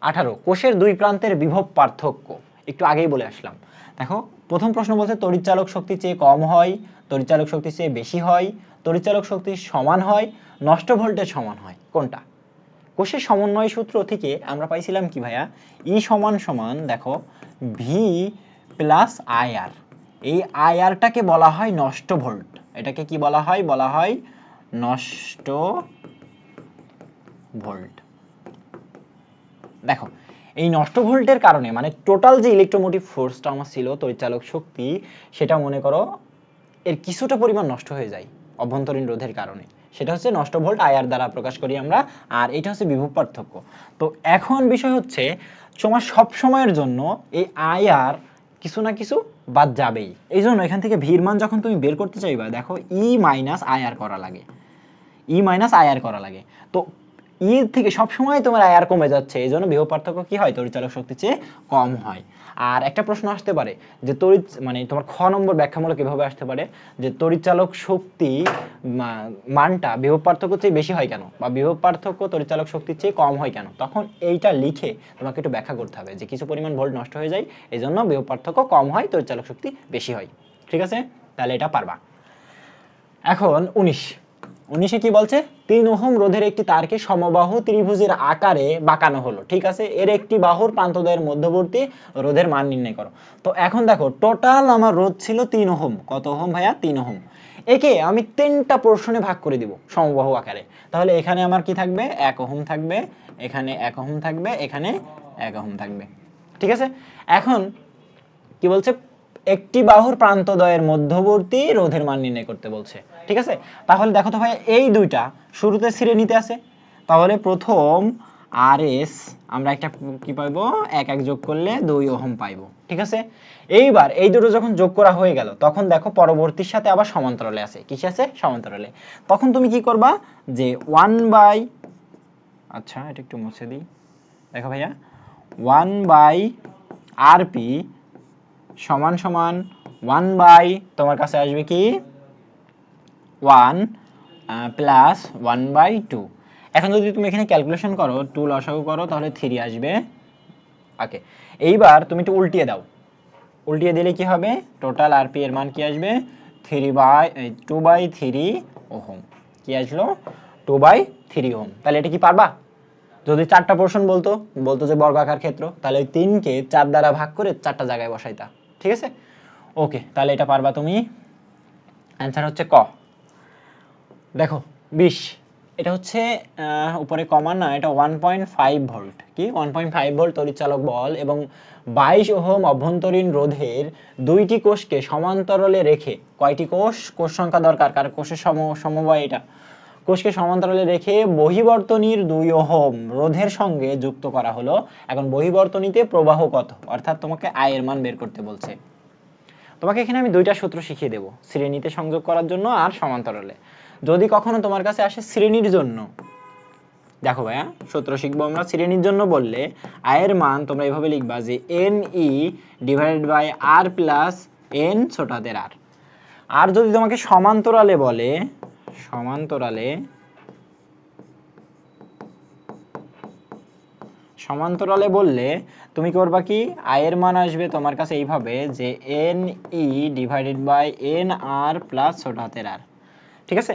18, কোষের দুই প্রান্তের বিভব পার্থক্য। একটু আগেই বলে আসলাম। দেখো প্রথম প্রশ্ন বলছে তড়িৎচালক শক্তি চেয়ে কম হয়, তড়িৎচালক শক্তি চেয়ে বেশি হয়, তড়িৎচালক শক্তি সমান হয়, নষ্ট ভোল্টেজ সমান হয়। কোনটা? কোষের সমন্বয় সূত্র থেকে আমরা পাইছিলাম কি ভাইয়া, ই সমান সমান দেখো ভি প্লাস আইআর। এই আইআরটাকে বলা হয় নষ্ট ভোল্ট। এটাকে কি বলা হয়? বলা হয় নষ্ট ভোল্ট। দেখো এই নষ্ট ভোল্টের কারণে মানে টোটাল যে ইলেকট্রোমোটিভ ফোর্সটা আমার ছিল, তড়িৎচালক শক্তি, সেটা মনে করো এর কিছুটা পরিমাণ নষ্ট হয়ে যায় অভ্যন্তরীণ রোধের কারণে। সেটা হচ্ছে নষ্ট ভোল্ট আইআর দ্বারা প্রকাশ করি আমরা, আর এটা হচ্ছে বিভব পার্থক্য। তো এখন বিষয় হচ্ছে তোমার সব সময়ের জন্য এই আইআর কিছু না কিছু বাদ যাবেই। এই জন্য এখান থেকে ভির মান যখন তুমি বের করতে চাইবা, দেখো ই মাইনাস আইআর করা লাগে, ই মাইনাস আইআর করা লাগে। তো ই থেকে সবসময় তোমার আইআর কমে যাচ্ছে, এই জন্য বিভব পার্থক্য কি হয়? তড়িৎচালক শক্তির চেয়ে কম হয়। আর একটা প্রশ্ন আসতে পারে যে তড়িৎ মানে তোমার খ নম্বর ব্যাখ্যামূলক এভাবে আসতে পারে যে তড়িৎচালক শক্তি মানটা বিভব পার্থক্যের চেয়ে বেশি হয় কেন, বা বিভব পার্থক্য তড়িৎচালক শক্তির চেয়ে কম হয় কেন। তখন এইটা লিখে তোমাকে একটু ব্যাখ্যা করতে হবে যে কিছু পরিমাণ ভোল্ট নষ্ট হয়ে যায়, এই জন্য বিভব পার্থক্য কম হয়, তড়িৎচালক শক্তি বেশি হয়। ঠিক আছে, তাহলে এটা পারবা। এখন 19 কি বলছে? 3 ওহম রোধের একটি তারকে সমবাহু ত্রিভুজের আকারে বাঁকানো হলো। ঠিক আছে, এর একটি বাহুর প্রান্তদ্বয়ের মধ্যবর্তী রোধের মান নির্ণয় করো। তো এখন দেখো টোটাল আমার রোধ ছিল 3 ওহম। কত ওহম ভাইয়া? 3 ওহম। একে আমি 3টা পোরশনে ভাগ করে দিব সমবাহু আকারে। তাহলে এখানে আমার কি থাকবে? 1 ওহম থাকবে, এখানে 1 ওহম থাকবে, এখানে 1 ওহম থাকবে। ঠিক আছে, এখন কি বলছে? একটি বাহুর প্রান্তদ্বয়ের মধ্যবর্তী রোধের মান নির্ণয় করতে বলছে। ঠিক আছে, তাহলে দেখো তো ভাই এই দুইটা শুরুতে শ্রেণীতে আছে, তাহলে প্রথম আরএস আমরা একটা কি পাইবো? 1 যোগ করলে 2 ওহম পাইবো। ঠিক আছে, এইবার এই দুটো যখন যোগ করা হয়ে গেল, তখন দেখো পরবর্তীর সাথে আবার সমান্তরালে আছে। কিসে আছে? সমান্তরালে। তখন তুমি কি করবা যে 1 বাই, আচ্ছা এটা একটু মুছে দিই। দেখো ভাইয়া 1 বাই আরপি সমান সমান 1 বাই তোমার কাছে আসবে কি 1 প্লাস 1 বাই 2। এখন যদি তুমি এখানে ক্যালকুলেশন করো, 2 লসাগু করো, তাহলে 3 আসবে। ওকে, এইবার তুমি একটু উল্টিয়ে দাও। উল্টিয়ে দিলে কি হবে? টোটাল আরপি এর মান কি আসবে? 2 বাই 3 ওহম। কি আসলো? 2 বাই 3 ওহম। তাহলে এটা কি পারবা? যদি 4টা পোরশন বলতো যে বর্গাকার ক্ষেত্র, তাহলে ওই 3 কে 4 দ্বারা ভাগ করে 4টা জায়গায় বসাইতা। ঠিক আছে, ওকে, তাহলে এটা পারবা তুমি। অ্যান্সার হচ্ছে ক। দেখো 20, এটা হচ্ছে উপরে কমা না, এটা 1.5 ভোল্ট। কি 1.5 ভোল্ট তড়িৎচালক বল এবং 22 ওহম অভ্যন্তরীণ রোধের দুইটি কোষকে সমান্তরালে রেখে, কয়টি কোষ? কোষ সংখ্যা দরকার, কারণ কোষের সমবায় এটা। কোষকে সমান্তরালে রেখে বহিবর্তনীর 2 ওহম রোধের সঙ্গে যুক্ত করা হলো। এখন বহিবর্তনীতে প্রবাহ কত, অর্থাৎ তোমাকে আই এর মান বের করতে বলছে। তোমাকে এখানে আমি দুইটা সূত্র শিখিয়ে দেব, শ্রেণীতে সংযোগ করার জন্য আর সমান্তরালে। যদি কখনো তোমার কাছে আসে শ্রেণীর জন্য, দেখো ভাইয়া সূত্র শিখবো আমরা শ্রেণীর জন্য বললে আয়ের মান তোমরা এভাবে লিখবা যে N E divided by R plus N ছোট হাতের আর। আর যদি তোমাকে সমান্তরালে বলে, সমান্তরালে বললে তুমি করবা কি? আয়ের মান আসবে তোমার কাছে এইভাবে যে N E divided by N R plus ছোট হাতের আর। ঠিক আছে,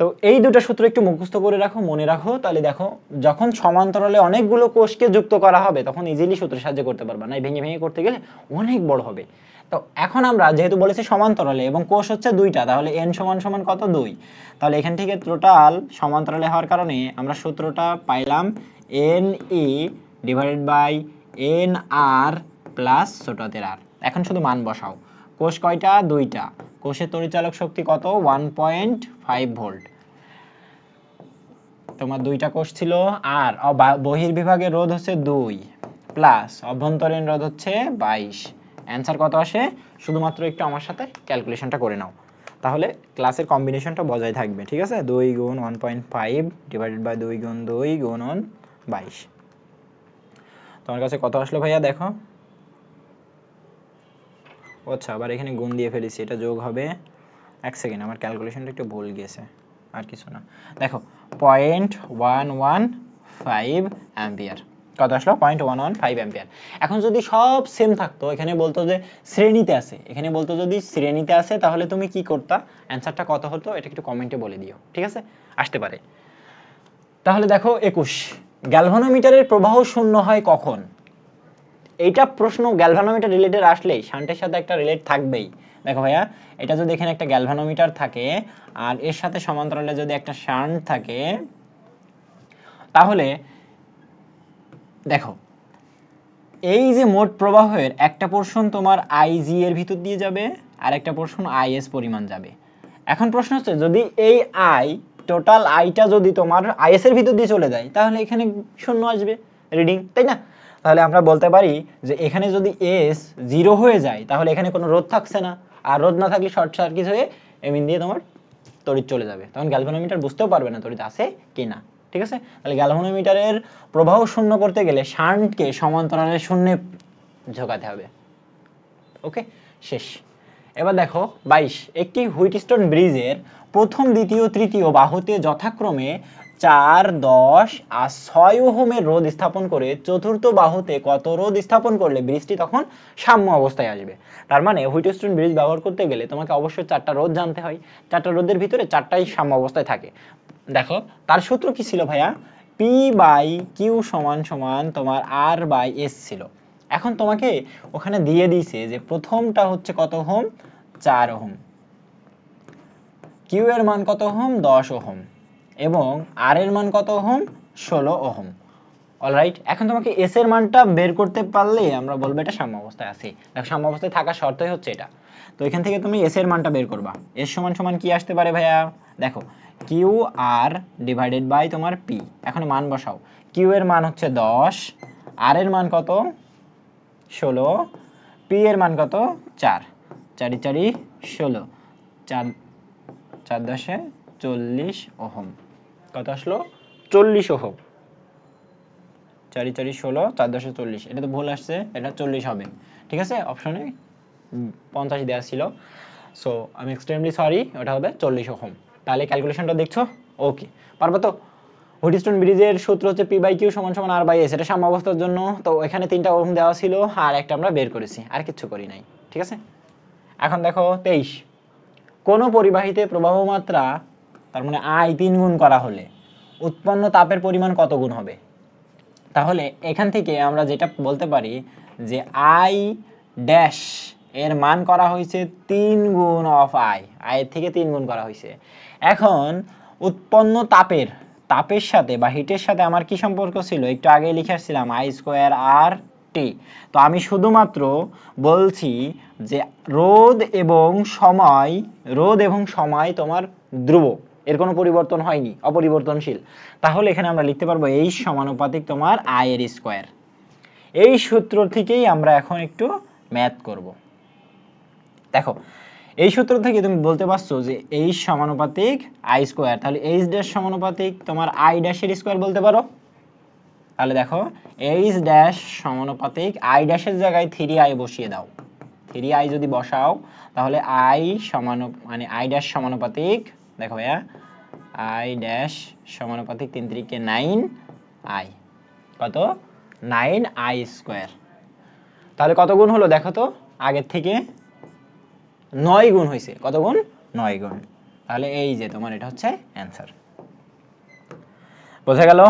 তো এই দুটো সূত্র একটু মুখস্থ করে রাখো, মনে রাখো, তাহলে দেখো যখন সমান্তরালে অনেকগুলো কোষকে যুক্ত করা হবে তখন ইজিলি সূত্রের সাহায্যে করতে পারবা না, ভেঙে ভেঙে করতে গেলে অনেক বড় হবে। তো এখন আমরা যেহেতু বলেছি সমান্তরালে এবং কোষ হচ্ছে দুইটা, তাহলে n সমান সমান কত? 2। তাহলে এখান থেকে টোটাল সমান্তরালে হওয়ার কারণে আমরা সূত্রটা পাইলাম N E divided by N R plus ছোট হাতের আর। এখন শুধু মান বসাও। কোষ কয়টা? দুইটা। কোষের তড়িৎচালক শক্তি কত? 1.5 ভোল্ট। তোমার দুইটা কোষ ছিল, আর বহির্বিভাগের রোধ হচ্ছে 2 প্লাস অভ্যন্তরীণ রোধ হচ্ছে 22। অ্যান্সার কত আসে শুধুমাত্র একটু আমার সাথে ক্যালকুলেশনটা করে নাও, তাহলে ক্লাসের কম্বিনেশনটা বজায় থাকবে। ঠিক আছে, 2 গুণ 1.5 ডিভাইডেড বাই 2 গুণ 2 গুণন 22। তোমার কাছে কত আসলো ভাইয়া দেখো। আচ্ছা, আবার এখানে গুণ দিয়ে ফেলেছি, এটা যোগ হবে। এক সেকেন্ড, আমার ক্যালকুলেশনটা একটু ভুল গেছে, আর কিছু না। দেখো 0.115 অ্যাম্পিয়ার কত আসলো, 0.115 অ্যাম্পিয়ার। এখন যদি সব সেম থাকতো, এখানে বলতো যে শ্রেণীতে আছে, এখানে বলতো যদি শ্রেণীতে আছে, তাহলে তুমি কি করতা, অ্যান্সারটা কত হতো এটা একটু কমেন্টে বলে দিও। ঠিক আছে, আসতে পারে। তাহলে দেখো 21, গ্যালভানোমিটারের প্রবাহ শূন্য হয় কখন। এইটা প্রশ্ন গ্যালভানোমিটার রিলেটেড আসলেই শান্টের সাথে একটা রিলেট থাকবেই। দেখো ভাইয়া, এটা যদি এখানে একটা গ্যালভানোমিটার থাকে আর এর সাথে সমান্তরালে যদি একটা শান্ট থাকে, তাহলে দেখো এই যে মোট প্রবাহের একটা পোর্শন তোমার আইজি এর ভিতর দিয়ে যাবে আর একটা পোর্শন আইএস পরিমাণ যাবে। এখন প্রশ্ন হচ্ছে যদি এই আই টোটাল আইটা যদি তোমার আইএস এর ভিতর দিয়ে চলে যায়, তাহলে এখানে শূন্য আসবে রিডিং, তাই না? তাহলে আমরা বলতে পারি যে এখানে যদি এস 0 হয়ে যায়, তাহলে এখানে কোনো রোধ থাকছে না, আর রোধ না থাকলে শর্ট সার্কিট হয়ে এমিন দিয়ে তোমার তড়িৎ চলে যাবে, তখন গ্যালভানোমিটার বুঝতেও পারবে না তড়িৎ আছে কি না। ঠিক আছে, তাহলে গ্যালভানোমিটারের প্রবাহ শূন্য করতে গেলে শান্টকে সমান্তরালে শূন্যে ঝোকাতে হবে। ওকে, শেষ। এবার দেখো 22, একটি হুইটস্টোন ব্রিজের প্রথম, দ্বিতীয়, তৃতীয় বাহুতে যথাক্রমে 4, 10 আর 6 ওহমের রোধ স্থাপন করে চতুর্থ বাহুতে কত রোধ স্থাপন করলে ব্রিজটি তখন সাম্য অবস্থায় আসবে। তার মানে হুইটস্টোন ব্রিজ ব্যবহার করতে গেলে তোমাকে অবশ্যই 4টা রোধ জানতে হয়, 4টা রোধের ভিতরে 4টাই সাম্য অবস্থায় থাকে। দেখো তার সূত্র কি ছিল ভাইয়া, পি বাই কিউ সমান সমান তোমার আর বাই এস ছিল। এখন তোমাকে ওখানে দিয়ে দিয়েছে যে প্রথমটা হচ্ছে কত ওহম, 4 ওহম, কিউ এর মান কত ওহম, 10 ওহম, এবং আর এর মান কত ওহম, 16 ওহম। অলরাইট, এখন তোমাকে এস এর মানটা বের করতে পারলে আমরা বলবো এটা সাম্য অবস্থায় আছে। দেখো সাম্য অবস্থায় থাকার শর্তই হচ্ছে এটা। তো এখান থেকে তুমি এস এর মানটা বের করবা। এস সমান সমান কি আসতে পারে ভাইয়া, দেখো কিউ আর ডিভাইডেড বাই তোমার পি। এখন মান বসাও, কিউ এর মান হচ্ছে 10, আর এর মান কত 16, পি এর মান কত 4, 4 4 16, 4 4 10 40 ওহম। কত আসলো, 40 ওহম। 4 4 16, 4 10 40, এটা তো ভুল আসছে, এটা 40 হবে। ঠিক আছে, অপশনে 50 দেওয়া ছিল, সো আমি এক্সট্রিমলি সরি, ওটা হবে 40 ওহম। তাহলে ক্যালকুলেশনটা দেখছো, ওকে পারবো তো। হুইটস্টোন ব্রিজের সূত্র হচ্ছে পি বাই কিউ সমান সমান আর বাই এস, এটা সাম্য অবস্থার জন্য। তো এখানে 3টা ওহম দেওয়া ছিল আর একটা আমরা বের করেছি, আর কিচ্ছু করি নাই। ঠিক আছে, এখন দেখো 23, কোন পরিবাহীতে প্রবাহ মাত্রা তার মানে আই 3 গুণ করা হলে উৎপন্ন তাপের পরিমাণ কত গুণ হবে। তাহলে এখান থেকে আমরা যেটা বলতে পারি যে আই ড্যাশ এর মান করা হয়েছে 3 গুণ অফ আই, আই এর থেকে 3 গুণ করা হয়েছে। এখন উৎপন্ন তাপের সাথে বা হিটের সাথে আমার কি সম্পর্ক ছিল, একটু আগে লিখে আসছিলাম আই স্কোয়ার আর টি। তো আমি শুধুমাত্র বলছি যে রোধ এবং সময় তোমার ধ্রুব, এর কোনো পরিবর্তন হয়নি, অপরিবর্তনশীল। তাহলে এখানে আমরা লিখতে পারবো এই সমানুপাতিক তোমার আই এর স্কোয়ার। এই সূত্র থেকেই আমরা এখন একটু ম্যাথ করব। দেখো এই সূত্র থেকে তুমি বলতে পারছো যে এই সমানুপাতিক আই স্কোয়ার, তাহলে এইচ ড্যাশ সমানুপাতিক তোমার আই ড্যাশের স্কোয়ার বলতে পারো। তাহলে দেখো এইচ ড্যাশ সমানুপাতিক আই ড্যাশের জায়গায় 3i বসিয়ে দাও। 3i যদি বসাও তাহলে আই মানে আই ড্যাশ সমানুপাতিক, দেখো ভাইয়া আই ড্যাশ সমানুপাতিক 3 3 9 আই, কত 9i স্কোয়ার। তাহলে কত গুণ হলো দেখো তো, আগের থেকে 9 গুণ হয়েছে। কত গুণ, 9 গুণ। তাহলে এই যে তোমার এটা হচ্ছে অ্যান্সার। বোঝা গেল?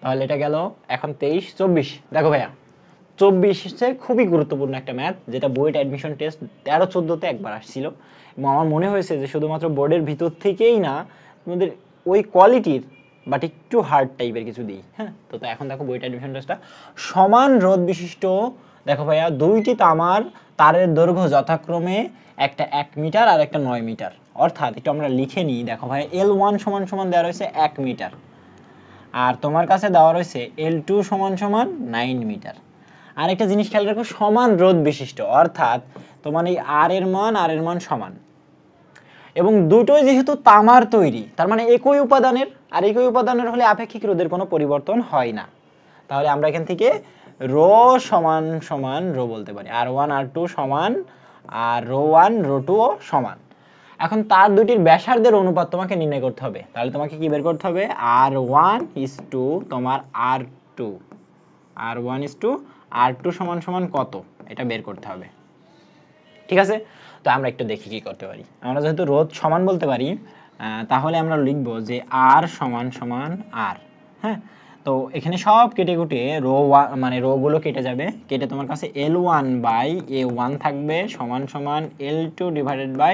তাহলে এটা গেল। এখন 23 24, দেখো ভাইয়া 24 হচ্ছে খুবই গুরুত্বপূর্ণ একটা ম্যাথ, যেটা বোর্ড অ্যাডমিশন টেস্ট 13-14 একবার আসছিল, এবং আমার মনে হয়েছে যে শুধুমাত্র বোর্ডের ভিতর থেকেই না, তোমাদের ওই কোয়ালিটির বাট একটু হার্ড টাইপের কিছু দিই। হ্যাঁ, তো এখন দেখো বোর্ড অ্যাডমিশন টেস্টটা সমান রোধ বিশিষ্ট, দেখো ভাইয়া 2টি তারের দৈর্ঘ্য যথাক্রমে একটা 1 মিটার আর একটা 9 মিটার। অর্থাৎ একটু আমরা লিখে নিই, দেখো ভাইয়া L1 সমান সমান দেওয়া রয়েছে 1 মিটার, আর তোমার কাছে দেওয়া রয়েছে L2 সমান সমান 9 মিটার। আর একটা জিনিস খেয়াল রাখো, সমান রোধ বিশিষ্ট, অর্থাৎ তোমার এই আর এর মান সমান, এবং দুটোই যেহেতু তামার তৈরি, তার মানে একই উপাদানের, আর একই উপাদানের হলে আপেক্ষিক রোধের কোনো পরিবর্তন হয় না। তাহলে আমরা এখান থেকে রো সমান সমান রো বলতে পারি, R1 R2 সমান, আর ρ1 ρ2 ও সমান। এখন তার দুটির ব্যাসার্ধের অনুপাত তোমাকে নির্ণয় করতে হবে। তাহলে তোমাকে কি বের করতে হবে, R1 is to তোমার R2, R1 is to R2 সমান সমান কত, এটা বের করতে হবে। ঠিক আছে, তো আমরা একটু দেখি কি করতে পারি। আমরা যেহেতু রোধ সমান বলতে পারি, তাহলে আমরা লিখব যে R সমান সমান R। হ্যাঁ, তো এখানে সব কেটে কুটে রো মানে রো গুলো কেটে যাবে, কেটে তোমার কাছে L1 বাই A1 থাকবে সমান সমান L2 ডিভাইডেড বাই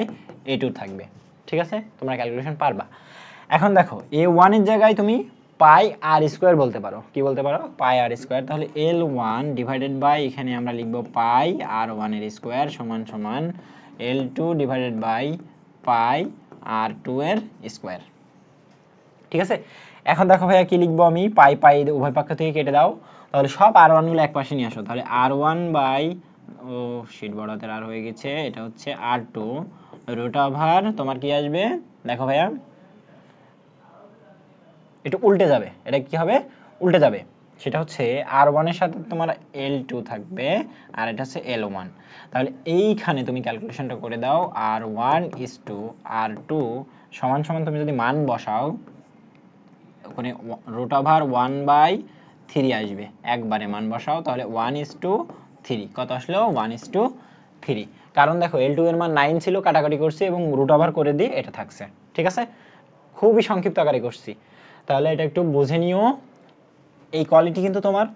A2 থাকবে। ঠিক আছে, তোমরা ক্যালকুলেশন পারবা। এখন দেখো A1 এর জায়গায় তুমি পাই আর স্কোয়ার বলতে পারো, কি বলতে পারো, পাই আর স্কোয়ার। তাহলে L1 ডিভাইডেড বাই, এখানে আমরা লিখব পাই R1 এর স্কোয়ার সমান সমান L2 divided by pi R2 এর স্কোয়ার। ঠিক আছে, এখন দেখো ভাইয়া কি লিখবো আমি, পাই পাই উভয় পক্ষ থেকে কেটে দাও, তাহলে সব R1 গুলো এক পাশে নিয়ে আসো। তাহলে R1 বাই, ও শিট বড় হাতের আর হয়ে গেছে, এটা হচ্ছে R2 রুট ওভার তোমার কি আসবে, দেখো ভাইয়া এটা উল্টে যাবে, এটা কি হবে, উল্টে যাবে, সেটা হচ্ছে R1 এর সাথে তোমার L2 থাকবে, আর এটা হচ্ছে L1। তাহলে এইখানে তুমি ক্যালকুলেশনটা করে দাও, R1 is to R2 সমান সমান, তুমি যদি মান বসাও ওখানে রুট ওভার 1/3 আসবে, একবারে মান বসাও, তাহলে 1:3 কত আসলো, 1:3। কারণ দেখো L2 এর মান 9 ছিল, কাটাকাটি করছি এবং রুট ওভার করে দিয়ে এটা থাকছে। ঠিক আছে, খুবই সংক্ষিপ্ত আকারে করছি, তাহলে এটা একটু বুঝে নিও। এই কোয়ালিটি কিন্তু তোমার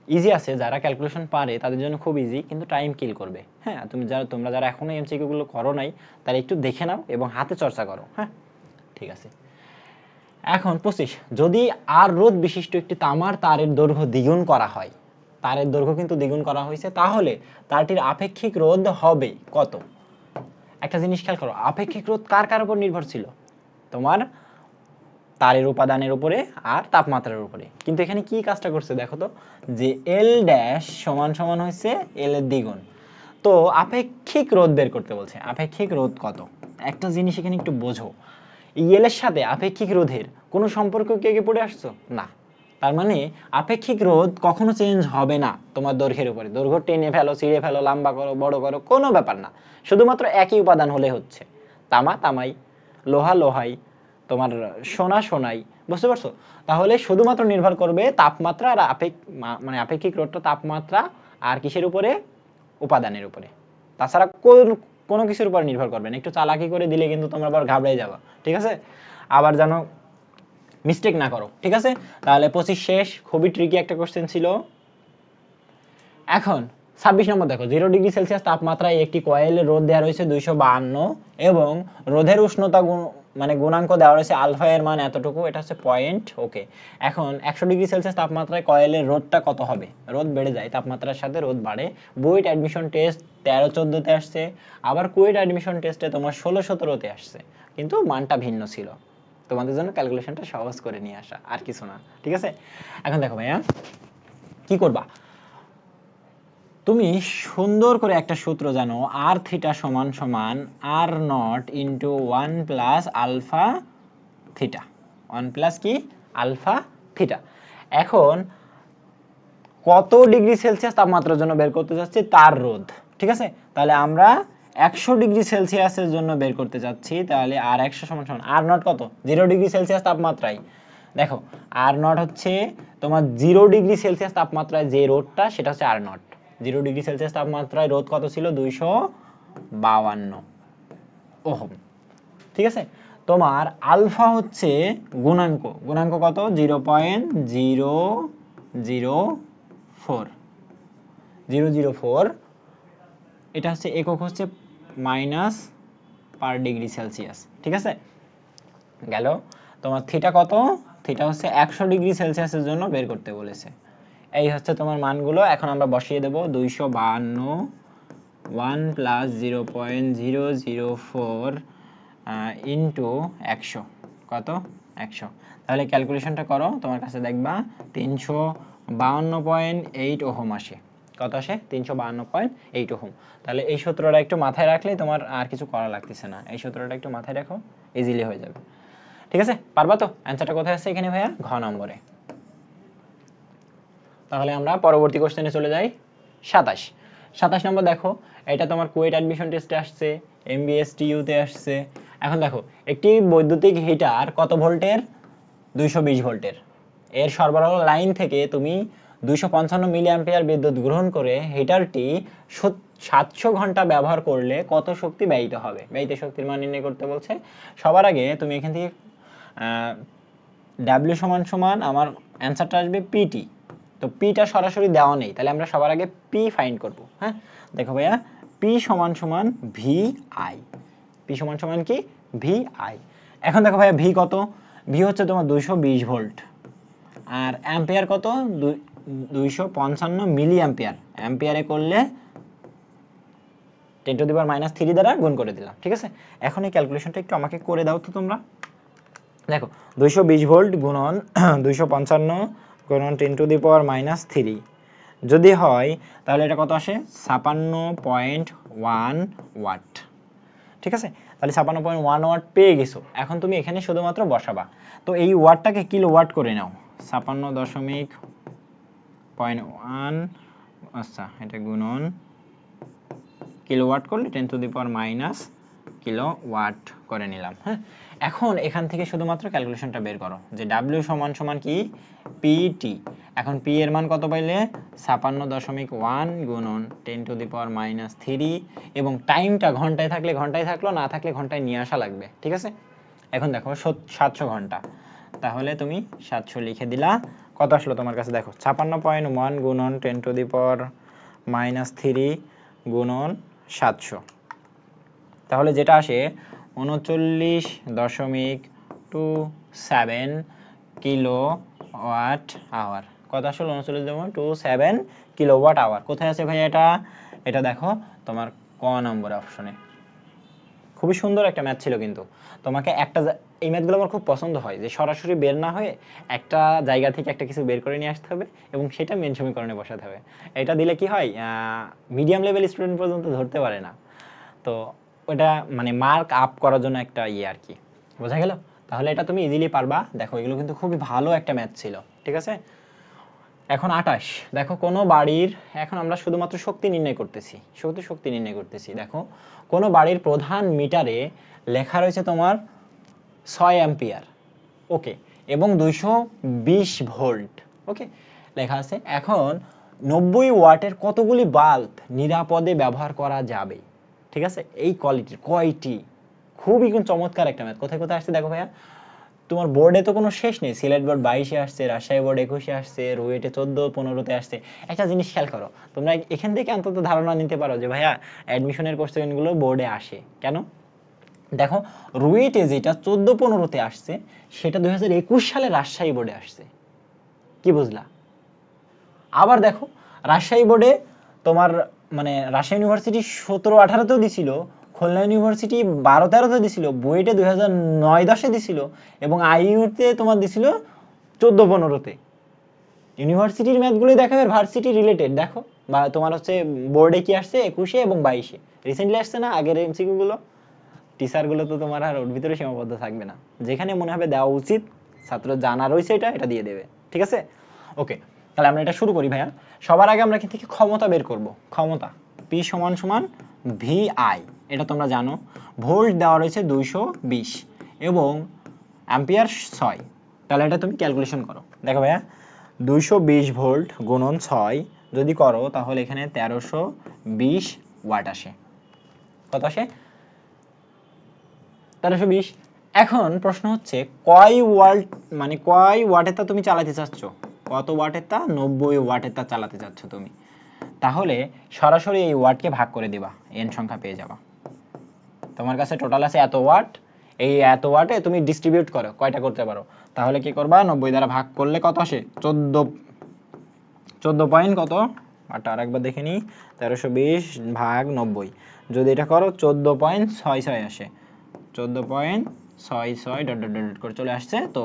ইজি আছে, যারা ক্যালকুলেশন পারে তাদের জন্য খুব ইজি, কিন্তু টাইম কিল করবে। হ্যাঁ, তোমরা যারা এখনো এমসিকিউ গুলো করো নাই, তারা একটু দেখে নাও এবং হাতে চর্চা করো। হ্যাঁ, ঠিক আছে। এখন 25, যদি আর রোধ বিশিষ্ট একটি তামার তারের দৈর্ঘ্য দ্বিগুণ করা হয়, তারের দৈর্ঘ্য কিন্তু দ্বিগুণ করা হয়েছে, তাহলে তারটির আপেক্ষিক রোধ হবে কত। একটা জিনিস খেয়াল করো, আপেক্ষিক রোধ কার কার উপর নির্ভর ছিল, তোমার তারের উপাদানের উপরে আর তাপমাত্রার উপরে। কিন্তু এখানে কি কাজটা করছে দেখো তো, যে এল ড্যাশ সমান সমান হয়েছে এল এর দ্বিগুণ, তো আপেক্ষিক রোধ বের করতে বলছে। আপেক্ষিক রোধ কত, একটা জিনিস এখানে একটু বোঝো, এল এর সাথে আপেক্ষিক রোধের কোনো সম্পর্ক কে পড়ে আসছো না, তার মানে আপেক্ষিক রোধ কখনো চেঞ্জ হবে না তোমার দৈর্ঘ্যের উপরে। দৈর্ঘ্য টেনে ফেলো, ছিঁড়ে ফেলো, লম্বা করো, বড় করো, কোনো ব্যাপার না, শুধুমাত্র একই উপাদান হলে হচ্ছে। তামা তামাই, লোহা লোহাই, তোমার সোনা সোনাই, বুঝতে পারছো। তাহলে শুধুমাত্র নির্ভর করবে তাপমাত্রা আর মানে আপেক্ষিক রোধটা তাপমাত্রা আর কিসের উপরে, উপাদানের উপরে, তাছাড়া কোনো কিছুর উপর নির্ভর করবে না। একটু চালাকি করে দিলে কিন্তু তোমরা আবার ঘাবড়ে যাবা। ঠিক আছে, আবার যেন মিস্টেক না করো। ঠিক আছে, তাহলে 25 শেষ, খুবই ট্রিকি একটা কোশ্চেন ছিল। এখন 26 নম্বর দেখো, 0 ডিগ্রি সেলসিয়াস তাপমাত্রায় একটি কয়েলের রোধ দেওয়া রয়েছে 252 এবং রোধের উষ্ণতা মানে গুণাঙ্ক দেওয়া রয়েছে আলফা এর মান এতটুকু, এটা হচ্ছে পয়েন্ট। ওকে, এখন 100 ডিগ্রি সেলসিয়াস তাপমাত্রায় কয়েলের রোধটা কত হবে, রোধ বেড়ে যায়, তাপমাত্রার সাথে রোধ বাড়ে। বুয়েট অ্যাডমিশন টেস্ট 13-14 তে আসছে, আবার কুয়েট অ্যাডমিশন টেস্টে তোমার 16-17 তে আসছে, কিন্তু মানটা ভিন্ন ছিল। তোমাদের জন্য ক্যালকুলেশনটা সহজ করে নিয়ে আসা, আর কিছু না। ঠিক আছে, এখন দেখো ভাইয়া কি করবা, তুমি সুন্দর করে একটা সূত্র জানো, আর থিটা সমান সমান R naught into 1 plus alpha theta, 1 plus কি আলফা থিটা। এখন কত ডিগ্রি সেলসিয়াস তাপমাত্রার জন্য বের করতে যাচ্ছি তার রোধ। ঠিক আছে, তাহলে আমরা 100 ডিগ্রি সেলসিয়াসের জন্য বের করতে যাচ্ছি, তাহলে আর 100 সমান সমান আর নট কত, 0 ডিগ্রি সেলসিয়াস তাপমাত্রায়। দেখো আর নট হচ্ছে তোমার 0 ডিগ্রি সেলসিয়াস তাপমাত্রায় যে রোধটা, সেটা হচ্ছে আর নট। 0 ডিগ্রি সেলসিয়াস তাপমাত্রায় রোধ কত ছিল, 252 ওহম। ঠিক আছে, তোমার আলফা হচ্ছে গুণাঙ্ক, গুণাঙ্ক কত, 0.004, এটা হচ্ছে একক হচ্ছে মাইনাস পার ডিগ্রি সেলসিয়াস। ঠিক আছে, গেল। তোমার থিটা কত, থিটা হচ্ছে 100 ডিগ্রি সেলসিয়াসের জন্য বের করতে বলেছে। এই হচ্ছে তোমার মানগুলো, এখন আমরা বসিয়ে দেব 252 1 প্লাস 0.004 ইন্টু 100, কত 100। তাহলে ক্যালকুলেশনটা করো, তোমার কাছে দেখবা 352.8 ওহম আসে। কত আসে 352.8 ওহম। তাহলে এই সূত্রটা একটু মাথায় রাখলেই তোমার আর কিছু করা লাগতেছে না, এই সূত্রটা একটু মাথায় রাখো, ইজিলি হয়ে যাবে। ঠিক আছে, পারবা তো? অ্যান্সারটা কোথায় আছে এখানে ভাইয়া? ঘ নম্বরে। তাহলে আমরা পরবর্তী কোশ্চেনে চলে যাই। 27 নম্বর দেখো, এটা তোমার কুয়েট অ্যাডমিশন টেস্টে আসছে, MBSTU তে আসছে। এখন দেখো, একটি বৈদ্যুতিক হিটার কত ভোল্টের? 220 ভোল্টের। এর সরবরাহ লাইন থেকে তুমি 255 মিলি অ্যাম্পিয়ার বিদ্যুৎ গ্রহণ করে হিটারটি 700 ঘন্টা ব্যবহার করলে কত শক্তি ব্যয়িত হবে? ব্যয়িত শক্তির মান নির্ণয় করতে বলছে। সবার আগে তুমি এখান থেকে W সমান আমার অ্যান্সারটা আসবে পিটি। তো পিটা সরাসরি দেওয়া নেই, তাহলে আমরা সবার আগে পি ফাইন্ড করব। হ্যাঁ, দেখো ভাইয়া, পি সমান ভি আই। পি সমান কি? V I. এখন দেখো ভাইয়া, ভি কত? ভি হচ্ছে তোমার 220 ভোল্ট, আর অ্যাম্পিয়ার কত? 255 মিলি অ্যাম্পিয়ার। অ্যাম্পিয়ারে করলে 10⁻³ দ্বারা গুণ করে দিলাম। ঠিক আছে, এখন এই ক্যালকুলেশনটা একটু আমাকে করে দাও তো তোমরা। দেখো, 220 ভোল্ট গুণন 255 গুণন 10⁻³ যদি হয়, তাহলে এটা কত আসে? 56.1 ওয়াট। ঠিক আছে, তাহলে 56.1 ওয়াট পেয়ে গেছো। এখন তুমি এখানে শুধুমাত্র বসাবা। তো এই ওয়াটটাকে কিলো ওয়াট করে নাও। 56.1, আচ্ছা, এটা গুণন কিলোওয়াট করলে 10⁻³ কিলো ওয়াট করে নিলাম। হ্যাঁ, এখন এখান থেকে শুধুমাত্র ক্যালকুলেশনটা বের করো যে W সমান কি? পিটি। এখন পি এর মান কত পাইলে? 56.1 গুণন 10⁻³ এবং টাইমটা ঘন্টায় থাকলে ঘন্টায় থাকলো, না থাকলে ঘন্টায় নিয়ে আসা লাগবে। ঠিক আছে, এখন দেখো 700 ঘন্টা, তাহলে তুমি 700 লিখে দিলা। কত আসলো তোমার কাছে? দেখো, 56.1 গুণন 10⁻³ গুণন 700, তাহলে যেটা আসে 39.27 কিলোওয়াট আওয়ার। কত আসলে 39.27 কিলোওয়াট আওয়ার। কোথায় আছে ভাই এটা? এটা দেখো তোমার ক নম্বর অপশনে। খুবই সুন্দর একটা ম্যাথ ছিল, কিন্তু তোমাকে একটা, এই ম্যাথগুলো আমার খুব পছন্দ হয়, যে সরাসরি বের না হয়ে একটা জায়গা থেকে একটা কিছু বের করে নিয়ে আসতে হবে এবং সেটা মেন সমীকরণে বসাতে হবে। এটা দিলে কি হয়, মিডিয়াম লেভেল স্টুডেন্ট পর্যন্ত ধরতে পারে না। তো ওটা মানে মার্ক আপ করার জন্য একটা আর কি, বোঝা গেল? তাহলে এটা তুমি ইজিলি পারবা। দেখো, এগুলো কিন্তু খুবই ভালো একটা ম্যাথ ছিল। ঠিক আছে, এখন 28 দেখো, কোনো বাড়ির, এখন আমরা শুধুমাত্র শক্তি নির্ণয় করতেছি, শক্তি নির্ণয় করতেছি। দেখো, কোনো বাড়ির প্রধান মিটারে লেখা রয়েছে তোমার 6 অ্যাম্পিয়ার, ওকে, এবং 220 ভোল্ট, ওকে, লেখা আছে। এখন 90 ওয়াটের কতগুলি বাল্ব নিরাপদে ব্যবহার করা যাবে? ঠিক আছে, এই কোয়ালিটির কয়টি? খুবই চমৎকার একটা ম্যাথ। কোথায় কোথায় আসছে দেখো ভাইয়া, তোমার বোর্ডে তো কোনো শেষ নেই। সিলেট বোর্ড 22-এ আসছে, রাজশাহী বোর্ড 21-এ আসছে, রুয়েটে 14-15-তে আসছে। একটা জিনিস খেয়াল করো, তোমরা এখান থেকে অন্তত ধারণা নিতে পারো যে ভাইয়া অ্যাডমিশনের কোশ্চেনগুলো বোর্ডে আসে কেন। দেখো, রুয়েটে যেটা 14-15-তে আসছে, সেটা 2021 সালে রাজশাহী বোর্ডে আসছে। কি বুঝলা? আবার দেখো, রাজশাহী বোর্ডে তোমার মানে রাজশাহী ইউনিভার্সিটি 17-18-তেও দিছিল, খুলনা ইউনিভার্সিটি 12-13-তে দিছিল, বুয়েটে 2009-10-এ দিছিল এবং আইইউতে তোমার দিছিল 14-15-তে। ইউনিভার্সিটির ম্যাথগুলোই দেখাবে, ভার্সিটি রিলেটেড। দেখো, বা তোমার হচ্ছে বোর্ডে কি আসছে 21-এ এবং 22-এ, রিসেন্টলি আসছে না আগের এমসিকিউ গুলো। টিচারগুলো তো তোমার আর ওর ভিতরে সীমাবদ্ধ থাকবে না, যেখানে মনে হবে দেওয়া উচিত, ছাত্র জানা রয়েছে এটা দিয়ে দেবে। ঠিক আছে, ওকে, তাহলে আমরা এটা শুরু করি ভাইয়া। সবার আগে আমরা কি থেকে ক্ষমতা বের করব? ক্ষমতা পি সমান ভি আই, এটা তোমরা জানো। ভোল্ট দেওয়া রয়েছে 220 এবং অ্যাম্পিয়ার 6, তাহলে এটা তুমি ক্যালকুলেশন করো। দেখো ভাইয়া, 220 ভোল্ট গুণন 6 যদি করো, তাহলে এখানে 1320 ওয়াট আসে। কত আসে? 1320। এখন প্রশ্ন হচ্ছে কয় ওয়াট, মানে কয় ওয়াটের তা তুমি চালাতে চাচ্ছ? কত ওয়াটের তা? 90 ওয়াটের তা চালাতে চাচ্ছ তুমি। তাহলে সরাসরি এই ওয়াটকে ভাগ করে দিবা, এন সংখ্যা পেয়ে যাবা। তোমার কাছে টোটাল আছে এত ওয়াট, এই এত ওয়াটে তুমি ডিস্ট্রিবিউট করো, কয়টা করতে পারো। তাহলে কি করবা, 90 দ্বারা ভাগ করলে কত আসে? 14 পয়েন্ট কত, আটা আরেকবার দেখে নিই, 1320 ভাগ 90, যদি এটা করো 14.66 আসে। 14.66 ডট ডট ডট করে চলে আসছে। তো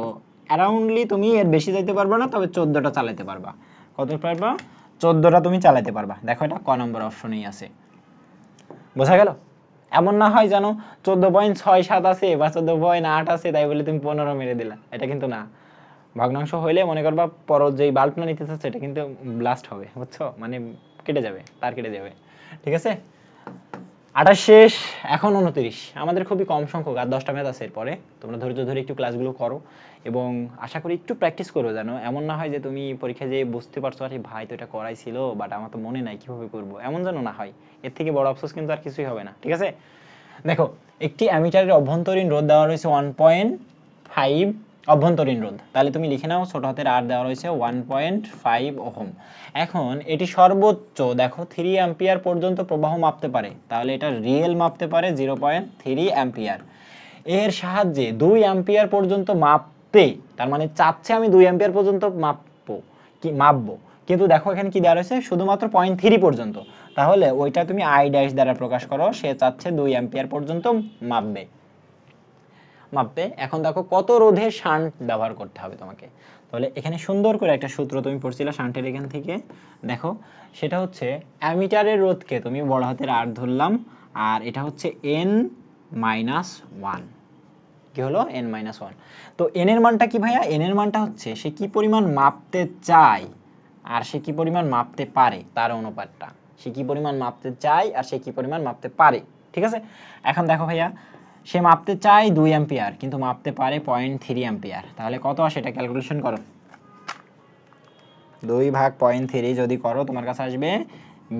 অ্যারাউন্ডলি তুমি এর বেশি যাইতে পারবা না, তবে 14টা চালাতে পারবা। কত পারবা? 14টা তুমি চালাতে পারবা। দেখো এটা ক নম্বর অপশনেই আছে, বোঝা গেল? এমন না হয় জানো 14.67 আছে বা 14.8 আছে তাই বলে তুমি 15 মেরে দিলা, এটা কিন্তু না। ভগ্নাংশ হইলে মনে করবা পর যেই বাল্বটা নিতে চাচ্ছে এটা কিন্তু ব্লাস্ট হবে, বুঝছো? মানে কেটে যাবে, তার কেটে যাবে, ঠিক আছে? 28 শেষ, এখন 29। আমাদের খুবই কম সংখ্যক, আর 10টা ম্যাথ আছে এরপরে। তোমরা ধৈর্য ধরে একটু ক্লাসগুলো করো এবং আশা করি একটু প্র্যাকটিস করো, জানো এমন না হয় যে তুমি পরীক্ষায় যেয়ে বুঝতে পারছো আরে ভাই তো এটা করাই ছিল বাট আমার তো মনে নাই কিভাবে করবো, এমন যেন না হয়। এর থেকে বড় আফসোস কিন্তু আর কিছুই হবে না, ঠিক আছে? দেখো, একটি অ্যামিটারের অভ্যন্তরীণ রোধ দেওয়া রয়েছে 1.5 অভ্যন্তরীণ রোধ, তাহলে তুমি লিখে নাও ছোট হাতের আর দেওয়া রয়েছে 1.5 ওহম। এখন এটি সর্বোচ্চ দেখো 3 অ্যাম্পিয়ার পর্যন্ত প্রবাহ মাপতে পারে, তাহলে এটা রিয়েল মাপতে পারে 0.3 অ্যাম্পিয়ার। এর সাহায্যে 2 অ্যাম্পিয়ার পর্যন্ত মাপতে, তার মানে চাচ্ছে আমি 2 অ্যাম্পিয়ার পর্যন্ত মাপবো, কিন্তু দেখো এখানে কি দেওয়া রয়েছে শুধুমাত্র 0.3 পর্যন্ত, তাহলে ওইটা তুমি আই ড্যাশ দ্বারা প্রকাশ করো, সে চাচ্ছে 2 অ্যাম্পিয়ার পর্যন্ত মাপবে। এখন দেখো কত রোধে শান্ট ব্যবহার করতে হবে তোমাকে, তাহলে এখানে সুন্দর করে একটা সূত্র তুমি পড়ছিলে শান্টের এখান থেকে, দেখো সেটা হচ্ছে অ্যামিটারের রোধকে তুমি বড় হাতের আর ধরলাম, আর এটা হচ্ছে n-1, কি হলো n-1। তো n এর মানটা কি ভাইয়া? n এর মানটা হচ্ছে সে কি পরিমাণ মাপতে চায় আর সে কি পরিমাণ মাপতে পারে, তার অনুপাতটা। সে কি পরিমাণ মাপতে চায় আর সে কি পরিমাণ মাপতে পারে, ঠিক আছে? এখন দেখো ভাইয়া, সে মাপতে চায় 2 অ্যাম্পিয়ার কিন্তু মাপতে পারে 0.3 অ্যাম্পিয়ার, তাহলে কত আসে এটা ক্যালকুলেশন করো। 2 ভাগ 0.3 যদি করো তোমার কাছে আসবে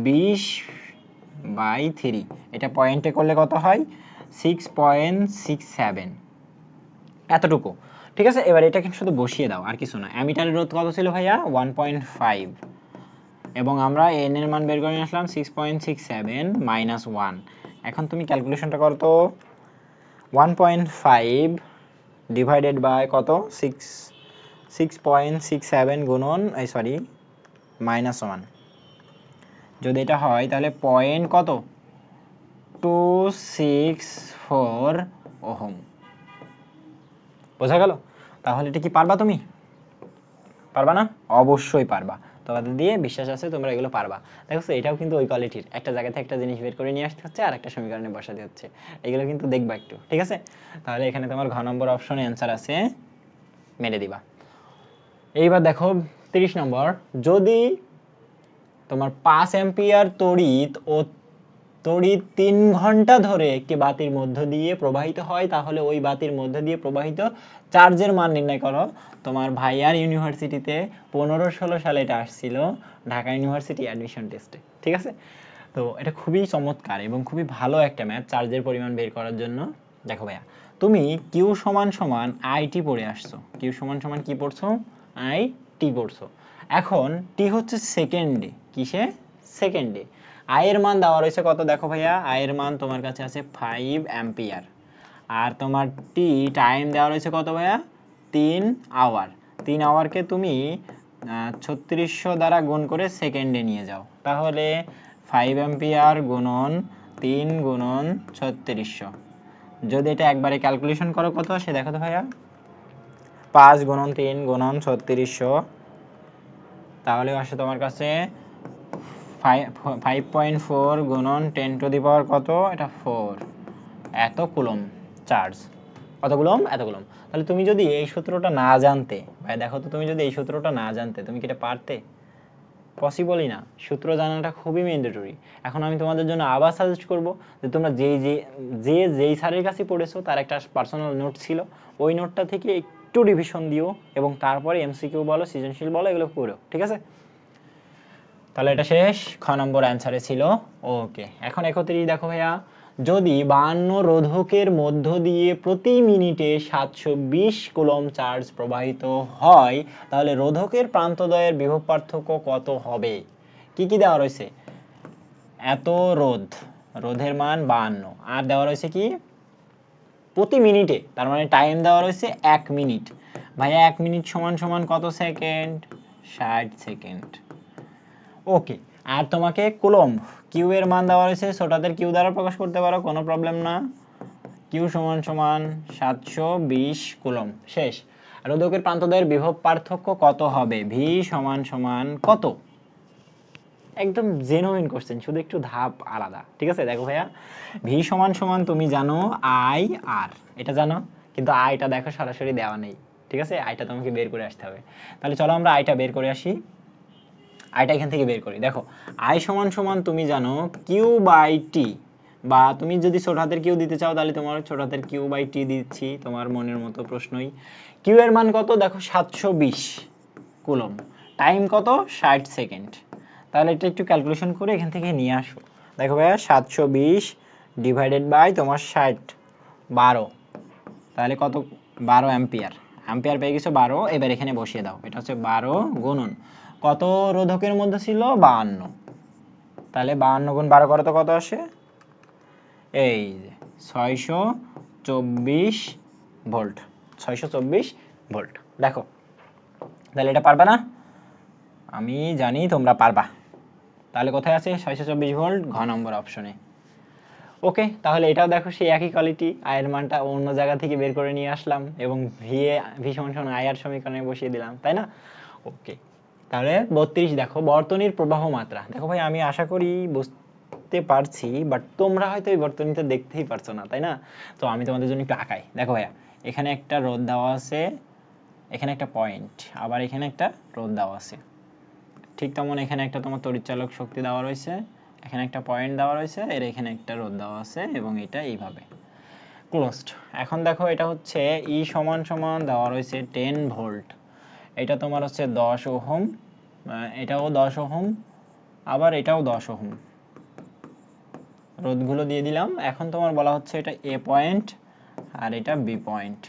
20/3, এটা পয়েন্টে করলে কত হয় 6.67, এতটুকু, ঠিক আছে? এবার এটা কিন্তু শুধু বসিয়ে দাও, আর কিছু না। অ্যামিটারের রোধ কত ছিল ভাইয়া? 1.5, এবং আমরা n এর মান বের করে নিয়ে আসলাম 6.67 মাইনাস 1। এখন তুমি ক্যালকুলেশনটা করো তো, 1.5 ডিভাইডেড বাই কত, 6.67 গুণন সরি মাইনাস 1, যদি এটা হয় তাহলে পয়েন্ট কত 264 ওহম, বোঝা গেল? তাহলে এটা কি পারবা তুমি? পারবা না? অবশ্যই পারবা, তোমাদের দিয়ে বিশ্বাস আছে তোমরা এগুলো পারবা। দেখো এটাও কিন্তু ওই কোয়ালিটির, একটা জায়গা থেকে একটা জিনিস বের করে নিয়ে আসতে হচ্ছে আর একটা সমীকরণে বসাতে হচ্ছে, এগুলো কিন্তু দেখবা একটু, ঠিক আছে? তাহলে এখানে তোমার ঘ নম্বর অপশনে অ্যান্সার আছে, মেরে দিবা। এইবার দেখো 30 নম্বর, যদি তোমার 5 অ্যাম্পিয়ার তড়িৎ 3 ঘন্টা ধরে একটি বাতির মধ্য দিয়ে প্রবাহিত হয়, তাহলে ওই বাতির মধ্য দিয়ে প্রবাহিত চার্জের মান নির্ণয় করো। তোমার ভাইয়ার ইউনিভার্সিটিতে 15-16 সালে এটা আসছিল, ঢাকা ইউনিভার্সিটি অ্যাডমিশন টেস্টে, ঠিক আছে? তো এটা খুবই চমৎকার এবং খুবই ভালো একটা ম্যাথ চার্জের পরিমাণ বের করার জন্য। দেখো ভাইয়া, তুমি কিউ সমান সমান আইটি পড়ে আসছো, কিউ সমান সমান কি পড়ছো? আইটি পড়ছো। এখন টি হচ্ছে সেকেন্ডে, কিসে? সেকেন্ডে। আয়ের মান দেওয়া রয়েছে কত দেখো ভাইয়া, আয়ের মান তোমার কাছে আছে 5 অ্যাম্পিয়ার, আর তোমার টি টাইম দেওয়া রয়েছে কত ভাইয়া? 3 আওয়ার। 3 আওয়ারকে তুমি 3600 দ্বারা গুণ করে সেকেন্ডে নিয়ে যাও, তাহলে 5 অ্যাম্পিয়ার গুণন 3 গুণন 3600, যদি এটা একবারে ক্যালকুলেশন করো কত আসে দেখো তো ভাইয়া, 5 গুণন 3 গুণন 3600, তাহলে আসে তোমার কাছে 5.4 গুণন 10 টু দি পাওয়ার কত, এটা 4, এত কুলম চার্জ। কত কুলম? এত কুলম। তাহলে তুমি যদি এই সূত্রটা না জানতে, ভাই দেখো তো, তুমি যদি এই সূত্রটা না জানতে তুমি কি এটা পারতে? পসিবলই না, সূত্র জানাটা খুবই ম্যান্ডেটরি। এখন আমি তোমাদের জন্য আবার সাজেস্ট করব যে তোমরা যেই স্যারের কাছে পড়েছো তার একটা পার্সোনাল নোট ছিল, ওই নোটটা থেকে একটু রিভিশন দিও এবং তারপরে এমসিকিউ বলো, সৃজনশীল বলো, এগুলো করো, ঠিক আছে? তাহলে এটা শেষ, খ নম্বর অ্যান্সারে ছিল। ওকে, এখন 31 দেখো ভাইয়া, যদি 52 রোধকের মধ্য দিয়ে প্রতি মিনিটে 720 কুলম চার্জ প্রবাহিত হয়, তাহলে রোধকের প্রান্তদ্বয়ের বিভব পার্থক্য কত হবে? কি কি দেওয়া রয়েছে? এত রোধের মান 52, আর দেওয়া রয়েছে কি প্রতি মিনিটে, তার মানে টাইম দেওয়া রয়েছে 1 মিনিট। ভাইয়া 1 মিনিট সমান সমান কত সেকেন্ড? 60 সেকেন্ড। ওকে, আর তোমাকে কুলম, কিউ এর মান দেওয়া রয়েছে, ছোটাদের কিউ দ্বারা প্রকাশ করতে পারো, কোনো প্রবলেম না। কিউ সমান সমান 720 কুলম। শেষ। রোধকের প্রান্তদ্বয়ের বিভব পার্থক্য কত হবে? ভি সমান সমান কত? একদম জেনুইন কোশ্চেন, শুধু একটু ধাপ আলাদা। ঠিক আছে, দেখো ভাইয়া, ভি সমান সমান তুমি জানো আই আর, এটা জানো, কিন্তু আইটা দেখো সরাসরি দেওয়া নেই। ঠিক আছে, আইটা তোমাকে বের করে আসতে হবে। তাহলে চলো আমরা আইটা বের করে আসি। আইটা এখান থেকে বের করি। দেখো, আই সমান সমান তুমি জানো কিউ বাই টি, বা তুমি যদি ছোট হাতের কিউ দিতে চাও তাহলে তোমার ছোট হাতের কিউ বাই টি দিচ্ছি, তোমার মনের মতো প্রশ্নই। কিউ এর মান কত? দেখো 720 কুলম। টাইম কত? 60 সেকেন্ড। তাহলে এটা একটু ক্যালকুলেশন করে এখান থেকে নিয়ে আসো। দেখো ভাইয়া, 720 ডিভাইডেড বাই তোমার 60, 12, তাহলে কত? 12 অ্যাম্পিয়ার। অ্যাম্পিয়ার পেয়ে গেছো 12, এবার এখানে বসিয়ে দাও। এটা হচ্ছে 12 গুণন কত রোধকের মধ্যে ছিল? 52। তাহলে 52 গুণ 12 করো তো কত আসে? এই যে 624 ভোল্ট। 624 ভোল্ট। দেখো, তাহলে এটা পারবা না? আমি জানি তোমরা পারবা। তাহলে কোথায় আছে 624 ভোল্ট? ঘ নম্বর অপশনে। ওকে, তাহলে এটাও দেখো সেই একই কোয়ালিটি, আয়ের মানটা অন্য জায়গা থেকে বের করে নিয়ে আসলাম এবং ভি সমান সমান আই আর সমীকরণে বসিয়ে দিলাম, তাই না? ওকে, তাহলে 32 দেখো, বর্তনীর প্রবাহ মাত্রা। দেখো ভাই, আমি আশা করি বুঝতে পারছি, বাট তোমরা হয়তো এই বর্তনীটা দেখতেই পারছো না, তাই না? তো আমি তোমাদের জন্য একটু আঁকাই। দেখো ভাইয়া, এখানে একটা রোধ দেওয়া আছে, এখানে একটা পয়েন্ট, আবার এখানে একটা রোধ দেওয়া আছে। ঠিক তেমন এখানে একটা তোমার তড়িৎচালক শক্তি দেওয়া রয়েছে, এখানে একটা পয়েন্ট দেওয়া রয়েছে, এর এখানে একটা রোধ দেওয়া আছে, এবং এটা এইভাবে ক্লোজড। এখন দেখো, এটা হচ্ছে ই সমান সমান দেওয়া রয়েছে 10 ভোল্ট, এটা তোমার হচ্ছে 10 ওহম, এটাও 10 ওহম, আবার এটাও 10 ওহম। রোধগুলো দিয়ে দিলাম। এখন তোমার বলা হচ্ছে এটা এ পয়েন্ট আর এটা বি পয়েন্ট।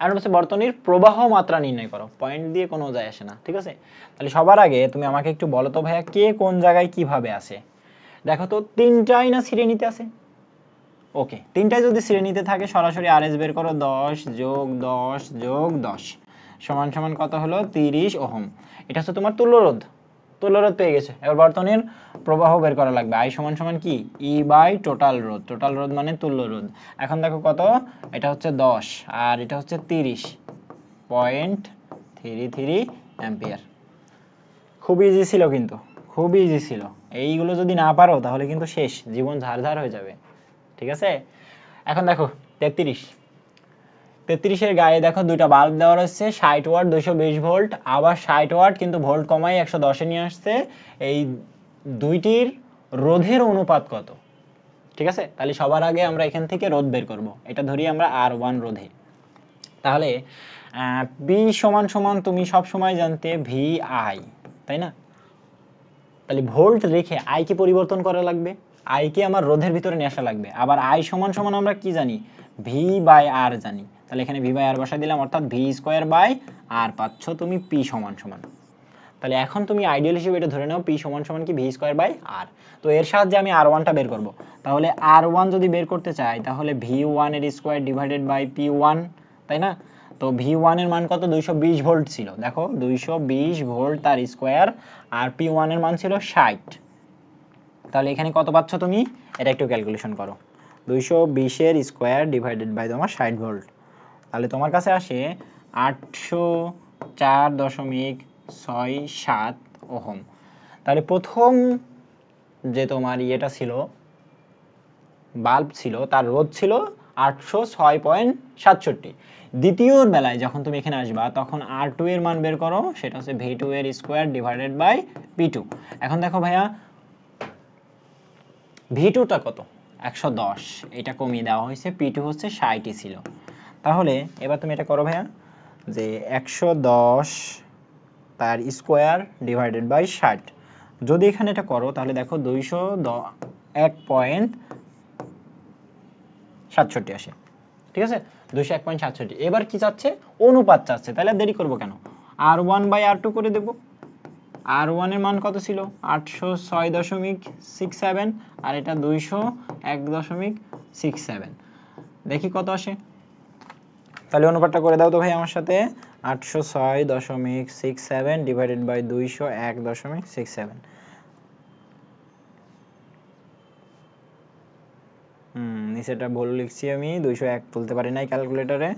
আর হচ্ছে বর্তনীর প্রবাহ মাত্রা নির্ণয় করো, পয়েন্ট দিয়ে কোনো যায় আসে না। ঠিক আছে, তাহলে সবার আগে তুমি আমাকে একটু বলো তো ভাইয়া, কে কোন জায়গায় কিভাবে আছে? দেখো তো, তিনটাই না শ্রেণীতে আছে। ওকে, তিনটাই যদি শ্রেণীতে থাকে, সরাসরি আরএস বের করো। 10 যোগ 10 যোগ 10 সমান সমান কত হলো? 30 ওহম। এটা হচ্ছে তোমার তুল্যরোধ। তুল্যরোধ পেয়ে গেছে। এবার বর্তনীর প্রবাহ বের করা লাগবে। আই সমান সমান কি? ই বাই টোটাল রোধ। টোটাল রোধ মানে তুল্য রোধ। এখন দেখো কত, এটা হচ্ছে 10 আর এটা হচ্ছে 30.33 অ্যাম্পিয়ার। খুব ইজি ছিল, কিন্তু খুব ইজি ছিল। এইগুলো যদি না পারো তাহলে কিন্তু শেষ, জীবন ঝাড়ঝাড় হয়ে যাবে। ঠিক আছে, এখন দেখো 33 এর গায়ে দেখো দুইটা বাল্ব দেওয়া রয়েছে, 60 ওয়াট 220 ভোল্ট, আবার 60 ওয়াট, কিন্তু ভোল্ট কমাই 110 এ নিয়ে আসছে। এই দুইটির রোধের অনুপাত কত? ঠিক আছে, তাহলে সবার আগে আমরা এখান থেকে রোধ বের করব। এটা ধরি আমরা R1 রোধে। তাহলে পি সমান সমান তুমি সব সময় জানতে ভি আই, তাই না? তাহলে ভোল্ট রেখে আই কে পরিবর্তন করা লাগবে, আই কে আমার রোধের ভিতরে নিয়ে আসা লাগবে। আবার আই সমান সমান আমরা কি জানি? ভি বাই আর জানি। তাহলে এখানে ভি বাই আর বসাই দিলাম, অর্থাৎ ভি স্কোয়ার বাই আর পাচ্ছ তুমি পি সমান সমান। তাহলে এখন তুমি আইডিয়াল হিসেবে এটা ধরে নাও, পি সমান সমান কি? ভি স্কোয়ার বাই আর। তো এর সাহায্যে আমি আর ওয়ানটা বের করব। তাহলে আর ওয়ান যদি বের করতে চাই, তাহলে ভি ওয়ান এর square divided by P one, তাই না? তো ভি ওয়ান এর মান কত? 220 ভোল্ট ছিল। দেখো 220 ভোল্ট তার স্কোয়ার, আর পি ওয়ান এর মান ছিল 60। তাহলে এখানে কত পাচ্ছ তুমি? এটা একটু ক্যালকুলেশন করো। 220 এর স্কোয়ার ডিভাইডেড বাই তোমার 60 ভোল্ট, তাহলে তোমার কাছে আসে 804.67 ওহম। তাহলে প্রথম যে তোমার ইয়েটা ছিল, বাল্ব ছিল, তার রোধ ছিল 806.67। দ্বিতীয়র বেলায় যখন তুমি এখানে আসবা, তখন R2 এর মান বের করো, সেটা হচ্ছে V2 এর স্কোয়ার ডিভাইডেড বাই P2। এখন দেখো ভাইয়া, V2টা কত? 110, এটা কমিয়ে দেওয়া হয়েছে, P2 হচ্ছে 60 ছিল। তাহলে এবার তুমি এটা করো ভাইয়া, যে 110 তার স্কোয়ার ডিভাইডেড বাই 60। যদি এখানে এটা করো তাহলে দেখো 201.67 আসে। ঠিক আছে, 201.67। এবার কি চাচ্ছে? অনুপাত চাচ্ছে। তাহলে দেরি করবো কেন, R1 বাই R2 করে দেবো। R1 এর মান কত ছিল? 806.67, আর এটা 201.67। দেখি কত আসে। তাহলে অনুপাতটা করে দাও তো ভাই আমার সাথে। 806.67 ডিভাইডেড বাই 201.67। নিচেটা ভুল লিখছি আমি, 201 তুলতে পারি নাই ক্যালকুলেটরে।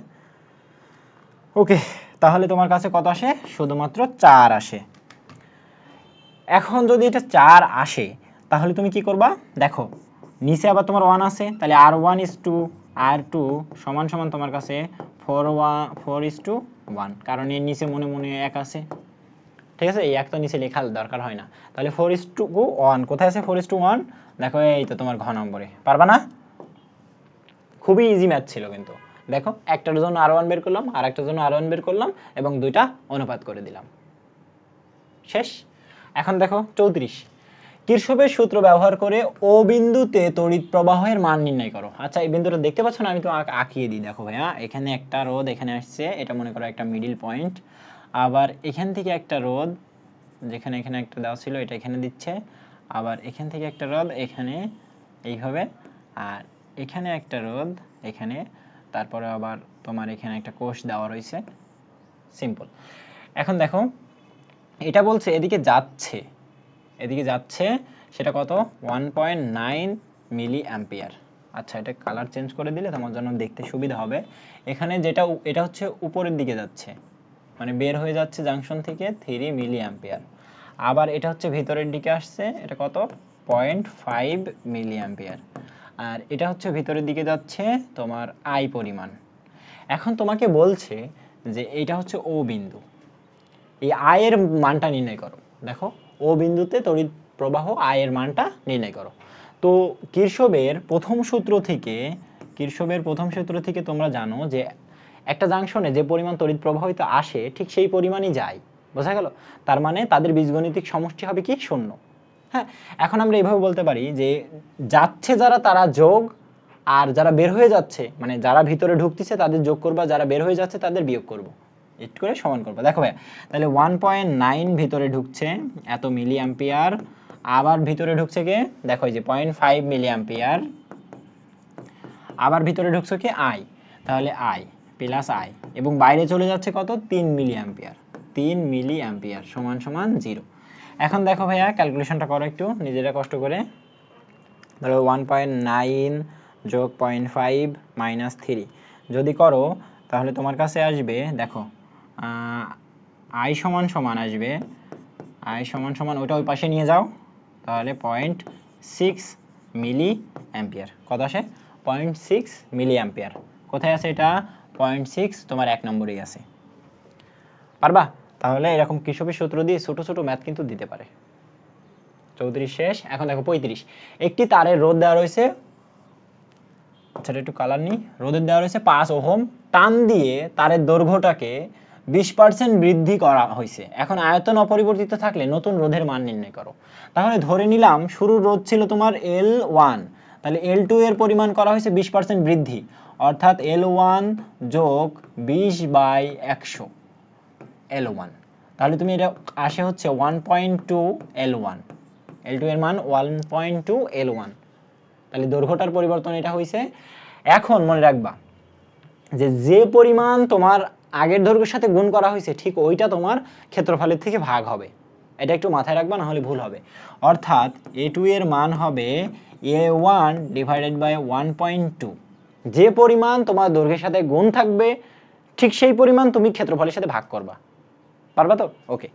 ওকে, তাহলে তোমার কাছে কত আসে? শুধুমাত্র 4 আসে। এখন যদি এটা 4 আসে তাহলে তুমি কি করবা, দেখো নিচে আবার তোমার 1 আছে, তাহলে R1:2 R2 সমান সমান তোমার কাছে 4:1 কারণ এর নিচে মনে মনে 1 আছে, ঠিক আছে, এই 1 তো নিচে লেখার দরকার হয় না। তাহলে 4:1 কোথায় আছে 4:1, দেখো এই তো তোমার ঘ নম্বরে। পারবা না? খুবই ইজি ম্যাথ ছিল কিন্তু। দেখো একটার জন্য R1 বের করলাম আর একটার জন্য R1 বের করলাম এবং দুইটা অনুপাত করে দিলাম, শেষ। এখন দেখো 34, কিরশফের সূত্র ব্যবহার করে ও বিন্দুতে তড়িৎ প্রবাহের মান নির্ণয় করো। আচ্ছা এই বিন্দুটা দেখতে পাচ্ছ না, আমি তো আঁকিয়ে দিই, দেখো ভাইয়া এখানে একটা রোধ এখানে আসছে, এটা মনে করো একটা মিডল পয়েন্ট, আবার এখান থেকে একটা রোধ যেখানে এখানে একটা দেওয়া ছিল এটা এখানে দিচ্ছে, আবার এখান থেকে একটা রোধ এখানে এইভাবে, আর এখানে একটা রোধ এখানে, তারপরে আবার তোমার এখানে একটা কোষ দেওয়া রয়েছে, সিম্পল। এখন দেখো এটা বলছে এদিকে যাচ্ছে সেটা কত 1.9 মিলি অ্যাম্পিয়ার। আচ্ছা এটা কালার চেঞ্জ করে দিলে তোমার জন্য দেখতে সুবিধা হবে। এখানে যেটা এটা হচ্ছে উপরের দিকে যাচ্ছে, মানে বের হয়ে যাচ্ছে জাংশন থেকে 3 মিলি অ্যাম্পিয়ার, আবার এটা হচ্ছে ভিতরের দিকে আসছে, এটা কত 0.5 মিলি অ্যাম্পিয়ার, আর এটা হচ্ছে ভিতরের দিকে যাচ্ছে তোমার আই পরিমাণ। এখন তোমাকে বলছে যে এটা হচ্ছে ও বিন্দু, এই আয়ের মানটা নির্ণয় করো। দেখো ও বিন্দুতে তড়িৎ প্রবাহ আয়ের মানটা নির্ণয় করো। তো কিরশফের প্রথম সূত্র থেকে তোমরা জানো যে একটা জাংশনে যে পরিমাণ তড়িৎ প্রবাহিত আসে ঠিক সেই পরিমাণই যায়, বোঝা গেল? তার মানে তাদের বীজগণিতিক সমষ্টি হবে কি 0। হ্যাঁ, এখন আমরা এইভাবে বলতে পারি যে যাচ্ছে যারা তারা যোগ, আর যারা বের হয়ে যাচ্ছে মানে যারা ভিতরে ঢুকতেছে তাদের যোগ করবা, যারা বের হয়ে যাচ্ছে তাদের বিয়োগ করবো, এট করে সমান করবো। দেখো ভাই তাহলে 1.9 ভিতরে ঢুকছে এত মিলি অ্যাম্পিয়ার, আবার ভিতরে ঢুকছে কে দেখো এই যে 0.5 মিলি অ্যাম্পিয়ার, আবার ভিতরে ঢুকছে কি আই, তাহলে আই প্লাস আই, এবং বাইরে চলে যাচ্ছে কত 3 মিলি অ্যাম্পিয়ার, 3 মিলি অ্যাম্পিয়ার সমান সমান 0। এখন দেখো ভাইয়া ক্যালকুলেশনটা করো একটু নিজেরা কষ্ট করে, ধরো 1.9 যোগ 0.5 মাইনাস 3 যদি করো তাহলে তোমার কাছে আসবে, দেখো আই সমান সমান আসবে, আই সমান সমান ওটা ওই পাশে নিয়ে যাও, তাহলে 0.6 মিলি অ্যাম্পিয়ার। কত আসে 0.6 মিলি অ্যাম্পিয়ার। কোথায় আছে এটা 0.6 তোমার 1 নম্বরেই আছে। পারবা? তাহলে এরকম কিরশফের সূত্র দিয়ে ছোট ছোট ম্যাথ কিন্তু দিতে পারে। 34 শেষ। এখন দেখো 35, একটি তারের রোধ দেওয়া রয়েছে, আচ্ছা একটু কালার নিই, রোধের দেওয়া রয়েছে 5 ওহম, টান দিয়ে তারের দৈর্ঘ্যটাকে 20% বৃদ্ধি করা হয়েছে। এখন আয়তন অপরিবর্তিত থাকলে নতুন রোধের মান নির্ণয় করো। তাহলে ধরে নিলাম শুরুর রোধ ছিল তোমার L1, তাহলে L2 এর পরিমাণ করা হয়েছে 20% বৃদ্ধি, অর্থাৎ L1 যোগ 20/100 L1, তাহলে তুমি এটা আসে হচ্ছে 1.2 L1, L2 এর মান 1.2 L1, তাহলে দৈর্ঘ্যটার পরিবর্তন এটা হয়েছে। এখন মনে রাখবা যে যে পরিমাণ তোমার আগের দৈর্ঘ্যের সাথে গুণ করা হয়েছে ঠিক ওইটা তোমার ক্ষেত্রফলের থেকে ভাগ হবে, এটা একটু মাথায় রাখবা না হলে ভুল হবে। অর্থাৎ A2 এর মান হবে A1 ডিভাইডেড বাই 1.2, যে পরিমাণ তোমার দৈর্ঘ্যের সাথে গুণ থাকবে ঠিক সেই পরিমাণ তুমি ক্ষেত্রফলের সাথে ভাগ করবা। পারবা তো? ওকে,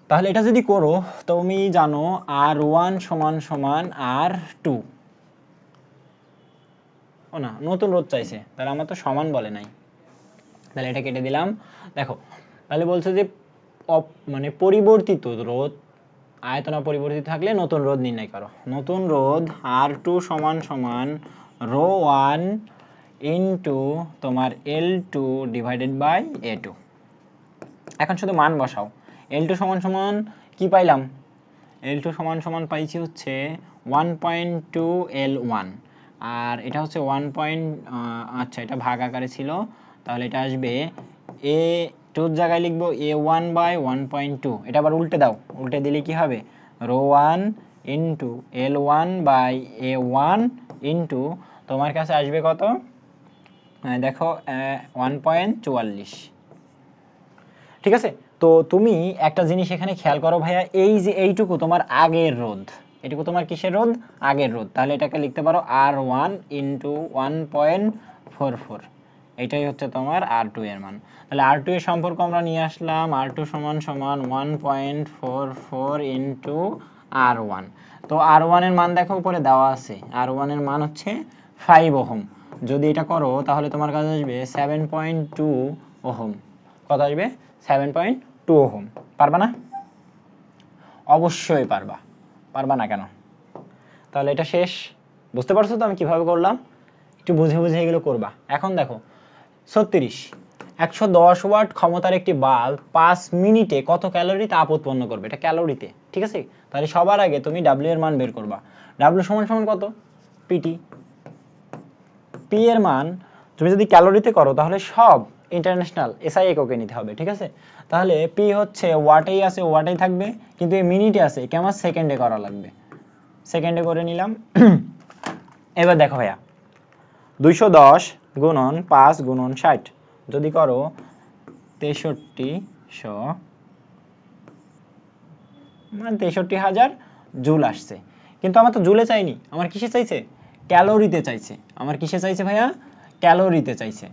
তাহলে এটা যদি করো তুমি জানো R1 সমান সমান R2, ও না নতুন রোধ চাইছে, তাহলে আমার তো সমান বলে নাই, তাহলে এটা কেটে দিলাম। দেখো তাহলে বলছে যে মানে পরিবর্তিত রোধ আয়তন অপরিবর্তিত থাকলে নতুন রোধ নির্ণয় করো। নতুন রোধ R2 সমান সমান ρ1 ইনটু তোমার L2 ডিভাইডেড বাই A2। এখন শুধু মান বসাও। L2 সমান সমান কি পাইলাম, L2 সমান সমান পাইছি হচ্ছে 1.2 L1, আর এটা হচ্ছে 1. আচ্ছা এটা ভাগ আকারে ছিল, তাহলে এটা আসবে A2 এর জায়গায় লিখবো A1 বাই 1.2, এটা আবার উল্টে দাও, উল্টে দিলে কি হবে ρ1 into L1 by A1 into তোমার কাছে আসবে কত, দেখো 1.44। ঠিক আছে, তো তুমি একটা জিনিস এখানে খেয়াল করো ভাইয়া, এই যে এইটুকু তোমার আগের রোধ, এটুকু তোমার কিসের রোধ আগের রোধ, তাহলে এটাকে লিখতে পারো R1 ইনটু 1.44, এটাই হচ্ছে তোমার R2 এর মান। তাহলে R2 এর সম্পর্ক আমরা নিয়ে আসলাম, R2 সমান সমান 1.44 ইন্টু R1। তো R1 এর মান দেখো উপরে দেওয়া আছে, R1 এর মান হচ্ছে 5 ওহম। যদি এটা করো তাহলে তোমার কাছে আসবে 7.2 ওহম। কত আসবে? 7.2 ওহম। পারবা না? অবশ্যই পারবা। পারবা না কেন? তাহলে এটা শেষ। বুঝতে পারছো তো আমি কিভাবে করলাম? একটু বুঝে বুঝে এগুলো করবা। এখন দেখো 36, 110 ওয়াট ক্ষমতার একটি বাল্ব 5 মিনিটে কত ক্যালোরি তাপ উৎপন্ন করবে? এটা ক্যালোরিতে, ঠিক আছে? তাহলে সবার আগে তুমি ডাব্লিউ এর মান বের করবা। ডাব্লিউ সমান সমান কত? পিটি। পি এর মান তুমি যদি ক্যালোরিতে করো তাহলে সব ইন্টারন্যাশনাল এসআই এককে নিতে হবে, ঠিক আছে? তাহলে পি হচ্ছে ওয়াটেই আছে, ওয়াটেই থাকবে, কিন্তু এই মিনিটে আছে, কেমন সেকেন্ডে করা লাগবে। সেকেন্ডে করে নিলাম। এবার দেখো ভাইয়া, 210 গুণন 5 গুণন 60 যদি করো 6300 মানে 63,000 জুল আসছে। কিন্তু আমার তো জুলে চাইনি, আমার কিসে চাইছে? ক্যালোরিতে চাইছে। আমার কিসে চাইছে ভাইয়া? ক্যালোরিতে চাইছে।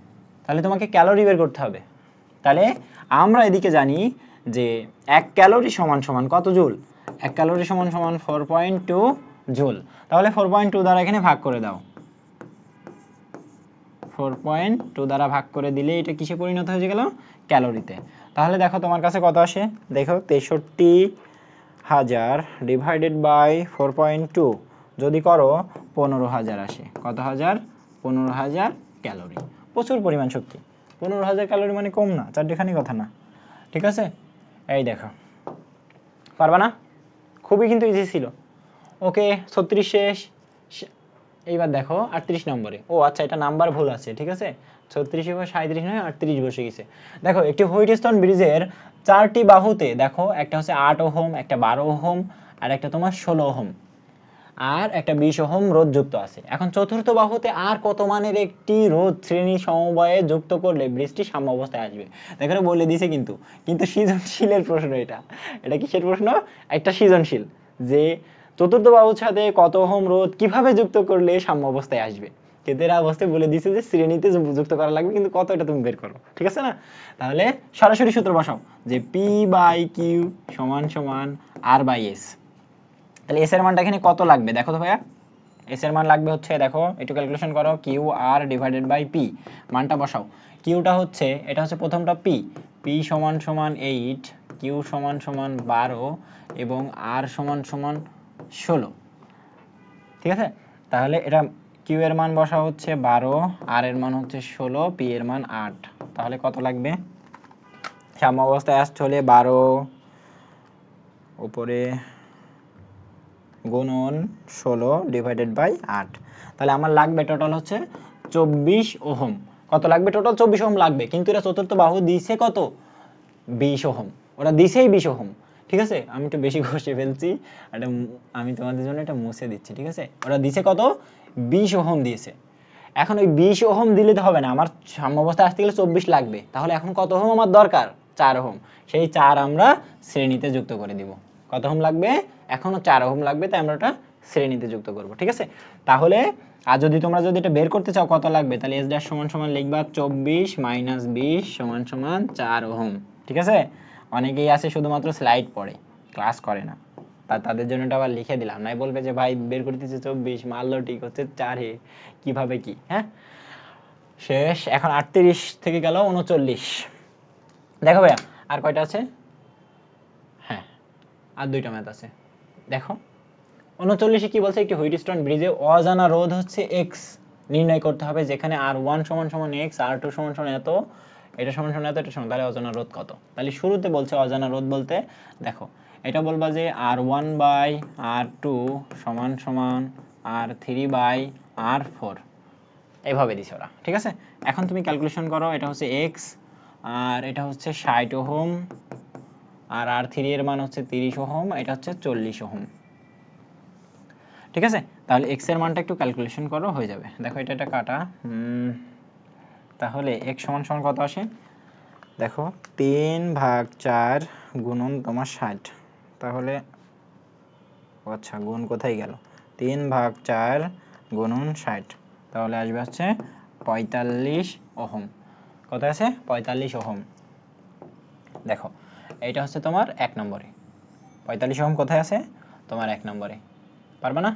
তাহলে তোমাকে ক্যালোরি বের করতে হবে। তাহলে আমরা এদিকে জানি যে 1 ক্যালোরি সমান সমান কত জুল? 1 ক্যালোরি সমান সমান 4.2 জুল। তাহলে 4.2 দ্বারা এখানে ভাগ করে দাও। 4.2 দ্বারা ভাগ করে দিলে এটা কিসে পরিণত হয়ে গেল? ক্যালোরিতে। তাহলে দেখো তোমার কাছে কত আসে, দেখো 63,000 ডিভাইডেড বাই 4.2 যদি করো 15,000 আসে। কত হাজার? 15,000 ক্যালোরি। প্রচুর পরিমাণ শক্তি। 15,000 ক্যালোরি মানে কম না, চারটিখানি কথা না, ঠিক আছে? এই দেখো, পারবা না? খুবই কিন্তু ইজি ছিল। ওকে, 36 শেষ। এইবার দেখো 38 নম্বরে। ও আচ্ছা, এটা নাম্বার ভুল আছে, ঠিক আছে? 36 এবার 37 নয় 38 বসে গেছে। দেখো একটি হোয়াইটস্টোন ব্রিজের 4টি বাহুতে দেখো, একটা হচ্ছে 8 ওহম, একটা 12 ওহম, আর একটা তোমার 16 ওহম, আর একটা 20 ওহম রোধ যুক্ত আছে। এখন চতুর্থ বাহুতে আর কত মানের একটি রোধ শ্রেণী সমবায়ে যুক্ত করলে ব্রিজটি সাম্য অবস্থায় আসবে? দেখো বলে দিছে, কিন্তু কিন্তু সৃজনশীলের প্রশ্ন এটা। এটা কিসের প্রশ্ন? একটা সৃজনশীল, যে চতুর্থ বাহুর সাথে কত ওহম রোধ কিভাবে যুক্ত করলে সাম্য অবস্থায় আসবে। কিন্তু এরা অবস্থায় বলে দিছে যে শ্রেণীতে যুক্ত করা লাগবে, কিন্তু কত এটা তুমি বের করো, ঠিক আছে না? তাহলে সরাসরি সূত্র বসাও, যে পি বাই কিউ সমান সমান আর বাই এস। তাহলে এস এর মানটা এখানে কত লাগবে দেখো তো ভাইয়া। এস এর মান লাগবে হচ্ছে, দেখো একটু ক্যালকুলেশন করো, Q R divided by P, মানটা বসাও। কিউটা হচ্ছে, এটা হচ্ছে প্রথমটা পি, পি সমান সমান 8, কিউ সমান সমান 12 এবং আর সমান সমান 16, ঠিক আছে? তাহলে এটা কিউ এর মান বসা হচ্ছে 12, আর এর মান হচ্ছে 16, পি এর মান 8। তাহলে কত লাগবে? সাম্য অবস্থায় আসতে হলে 12 উপরে গুণন 16 ডিভাইডেড বাই 8। তাহলে আমার লাগবে টোটাল হচ্ছে 24 ওহম। কত লাগবে? টোটাল 24 ওহম লাগবে, কিন্তু এরা চতুর্থ বাহু দিছে কত? 20 ওহম। ওরা দিছেই 20 ওহম, ঠিক আছে? আমি একটু বেশি ঘষে ফেলছি, এটা আমি তোমাদের জন্য এটা মুছে দিচ্ছি, ঠিক আছে? ওরা দিছে কত? 20 ওহম দিয়েছে। এখন ওই 20 ওহম দিলে তো হবে না, আমার সাম্য অবস্থায় আসতে গেলে 24 লাগবে। তাহলে এখন কত ওহম আমার দরকার? 4 ওহম। সেই 4 আমরা শ্রেণীতে যুক্ত করে দিব। কত ওহম লাগবে? এখনো 4 ওহম লাগবে, তাই আমরা ওটা শ্রেণীতে যুক্ত করব, ঠিক আছে? তাহলে আর যদি তোমরা যদি এটা বের করতে চাও কত লাগবে, তাহলে এস ড্যাশ সমান সমান লিখবা 24 মাইনাস 20 সমান সমান 4 ওহম, ঠিক আছে? অনেকেই আছে শুধুমাত্র স্লাইড পড়ে, ক্লাস করে না, তাদের জন্য এটা আবার লিখে দিলাম, নাই বলবে যে ভাই বের করতেছে 24 মারলো ঠিক হচ্ছে 4 কিভাবে কি। হ্যাঁ, শেষ। এখন 38 থেকে গেল 39। দেখো ভাইয়া আর কয়টা আছে? হ্যাঁ, আর দুইটা ম্যাথ আছে। দেখো 39 কি বলছে, একটি হুইটস্টোন ব্রিজে অজানা রোধ হচ্ছে এক্স নির্ণয় করতে হবে, যেখানে আর ওয়ান সমান সমান এক্স, আর টু সমান সমান এত, এটা সমান সমান এত, এটা সমান, তাহলে অজানা রোধ কত? তাহলে শুরুতে বলছে অজানা রোধ বলতে, দেখো এটা বলবা যে আর ওয়ান বাই আর টু সমান সমান আর থ্রি বাই আর ফোর, এইভাবে দিছে ওরা, ঠিক আছে? এখন তুমি ক্যালকুলেশন করো, এটা হচ্ছে এক্স আর এটা হচ্ছে 60 ওহম, আর আর থ্রি এর মান হচ্ছে 30 ওহম, এটা হচ্ছে 40 ওহম, ঠিক আছে? তাহলে এক্স এর মানটা একটু ক্যালকুলেশন করো, হয়ে যাবে। দেখো এটা কাটা, তাহলে এক্স সমান সমান কত আসে? দেখো 3/4 গুণন তোমার 60, তাহলে আচ্ছা গুণ কোথায় গেল, 3/4 গুণন 60, তাহলে আসবে হচ্ছে 45 ওহম। কত আছে? 45 ওহম। দেখো এইটা হচ্ছে তোমার 1 নম্বরে। 45 ওহম কোথায় আছে? তোমার 1 নম্বরে। পারবে না?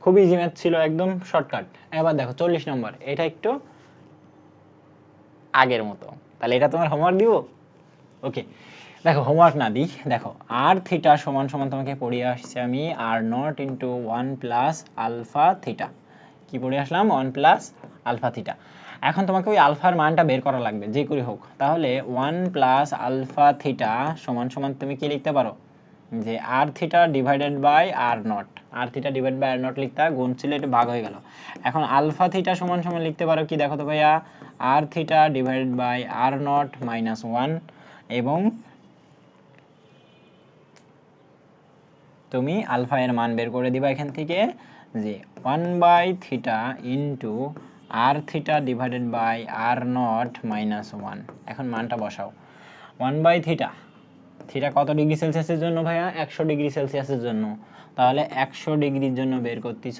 খুব ইজি ম্যাথ ছিল, একদম শর্টকাট। এবার দেখো 40 নম্বর, এটা একটু আগের মতো। তাহলে এটা তোমার হোমওয়ার্ক দিব? ওকে, দেখো হোমওয়ার্ক না দিই, দেখো আর থিটা সমান সমান তোমাকে পড়িয়ে আসছে আমি R naught into 1 plus alpha theta. কি পড়ে আসলাম? 1 প্লাস আলফা থিটা। এখন তোমাকে ওই আলফার মানটা বের করা লাগবে যে করে হোক। তাহলে 1 প্লাস আলফা থিটা সমান সমান তুমি কি লিখতে পারো? যে R theta divided by R naught. R theta divide by R naught লিখতে গুণ ছিল, এটা ভাগ হয়ে গেল। এখন আলফা থিটা সমান সমান লিখতে পারো কি? দেখো তো ভাইয়া, R theta divided by R naught minus 1, এবং তুমি আলফা এর মান বের করে দিবা এখান থেকে যে 1 by theta into R theta divided by R naught minus 1। এখন মানটা বসাও। 1 বাই থিটা, থিটা কত ডিগ্রি সেলসিয়াসের জন্য ভাইয়া? 100 ডিগ্রি সেলসিয়াসের জন্য। তাহলে 100 ডিগ্রির জন্য বের করতেছ,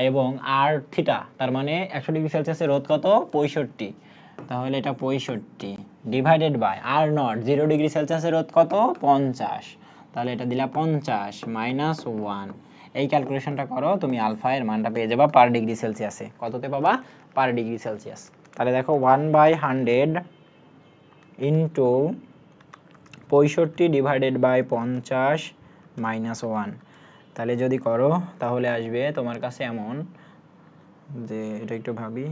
এবং আর থিটা তার মানে 100 ডিগ্রি সেলসিয়াসের রোধ কত? 65। তাহলে এটা 65 divided by R naught 0 degree সেলসিয়াসের রোধ কত? 50। তাহলে এটা দিলা 50 মাইনাস 1। এই ক্যালকুলেশনটা করো, তুমি আলফা এর মানটা পেয়ে যাবা পার ডিগ্রি সেলসিয়াসে। কততে পাবা? Per degree Celsius. তাহলে দেখো 1 by 100 into 65 divided by 50 minus 1। তাহলে যদি করো তাহলে আসবে তোমার কাছে এমন, যে এটা একটু ভাবি,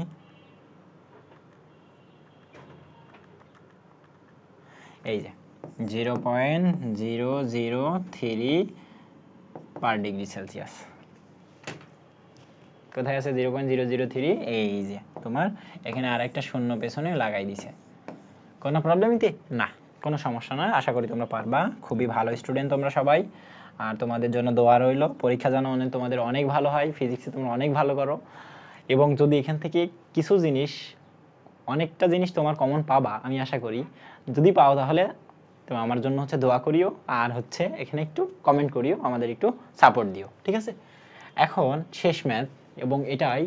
এই যে 0.003 পার ডিগ্রি সেলসিয়াস। কোথায় আছে 0.003? এই যে তোমার এখানে আর একটা শূন্য পেছনে লাগাই দিছে। কোনো প্রবলেম ইতি না, কোনো সমস্যা নয়। আশা করি তোমরা পারবা, খুবই ভালো স্টুডেন্ট তোমরা সবাই। আর তোমাদের জন্য দোয়া রইল, পরীক্ষা যেন তোমাদের অনেক ভালো হয়, ফিজিক্সে তোমরা অনেক ভালো করো। এবং যদি এখান থেকে কিছু জিনিস, অনেকটা জিনিস তোমার কমন পাবা আমি আশা করি। যদি পাও তাহলে তো আমার জন্য হচ্ছে দোয়া করিও, আর হচ্ছে এখানে একটু কমেন্ট করিও, আমাদের একটু সাপোর্ট দিও, ঠিক আছে? এখন শেষ ম্যাথ, এবং এটাই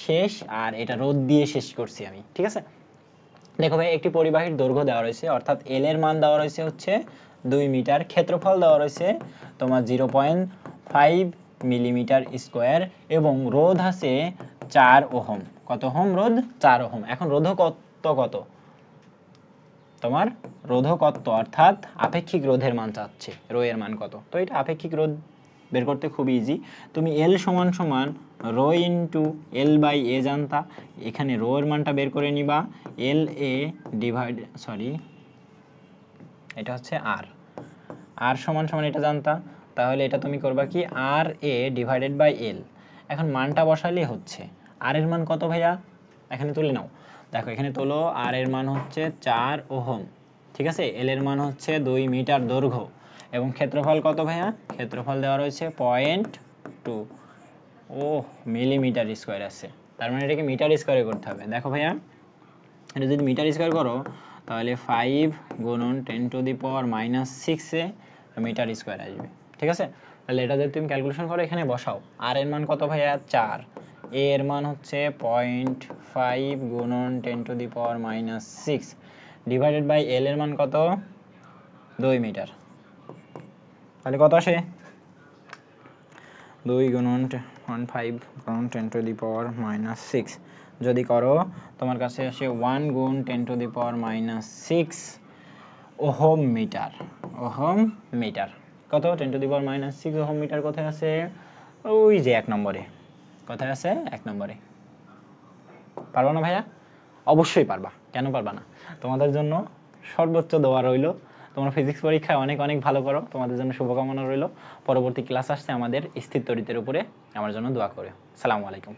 শেষ, আর এটা রোধ দিয়ে শেষ করছি আমি, ঠিক আছে? দেখো ভাই, একটি পরিবাহীর দৈর্ঘ্য দেওয়া রয়েছে, অর্থাৎ এল এর মান দেওয়া রয়েছে হচ্ছে 2 মিটার, ক্ষেত্রফল দেওয়া রয়েছে তোমার 0.5 মিলিমিটার স্কোয়ার, এবং রোধ আছে 4 ওহম। কত ওহম রোধ? 4 ওহম। এখন রোধকত্ব কত? তোমার রোধকত্ব অর্থাৎ আপেক্ষিক রোধের মান চাচ্ছে, রো এর মান কত? তো এটা আপেক্ষিক রোধ বের করতে খুব ইজি। তুমি এল সমান সমান রো ইন্টু এল বাই এ জানতা, এখানে রো এর মানটা বের করে নিবা। এল এ ডিভাইড, সরি এটা হচ্ছে আর, আর সমান সমান এটা জানতা, তাহলে এটা তুমি করবা কি? আর এ ডিভাইডেড বাই এল। এখন মানটা বসালে হচ্ছে, আর এর মান কত ভাইয়া? এখানে তুলে নাও, দেখো এখানে তোলো। আর এর মান হচ্ছে 4 ওহম, ঠিক আছে? এল এর মান হচ্ছে 2 মিটার দৈর্ঘ্য, এবং ক্ষেত্রফল কত ভাইয়া? ক্ষেত্রফল দেওয়া রয়েছে 0.2 ও মিলিমিটার স্কোয়ার আছে। তার মানে এটাকে মিটার স্কোয়ারে করতে হবে। দেখো ভাইয়া, এটা যদি মিটার স্কোয়ার করো তাহলে 5 গুণন 10⁻⁻6 এ মিটার স্কোয়ার আসবে, ঠিক আছে? তাহলে এটা যদি তুমি ক্যালকুলেশন করো এখানে বসাও। আর এর মান কত ভাইয়া? 4। এ এর মান হচ্ছে 0.5 গুণন 10⁻⁻6 ডিভাইডেড বাই এল এর মান কত? 2 মিটার। তাহলে কত আসে? 2 গুণন 1.5 গুণন 10⁻⁻6 যদি করো তোমার কাছে আসে 1 গুণ 10⁻⁻6 ওহম মিটার। ওহম মিটার কত? 10⁻⁻6 ওহম মিটার কোথায় আছে? ওই যে 1 নম্বরে। কোথায় আছে? 1 নম্বরে। পারবা না ভাইয়া? অবশ্যই পারবা, কেন পারবা না? তোমাদের জন্য সর্বোচ্চ দোয়া রইল, তোমরা ফিজিক্স পরীক্ষায় অনেক অনেক ভালো করো, তোমাদের জন্য শুভকামনা রইল। পরবর্তী ক্লাস আসছে আমাদের স্থির তড়িতের উপরে, আমার জন্য দোয়া করো। আসসালামু আলাইকুম।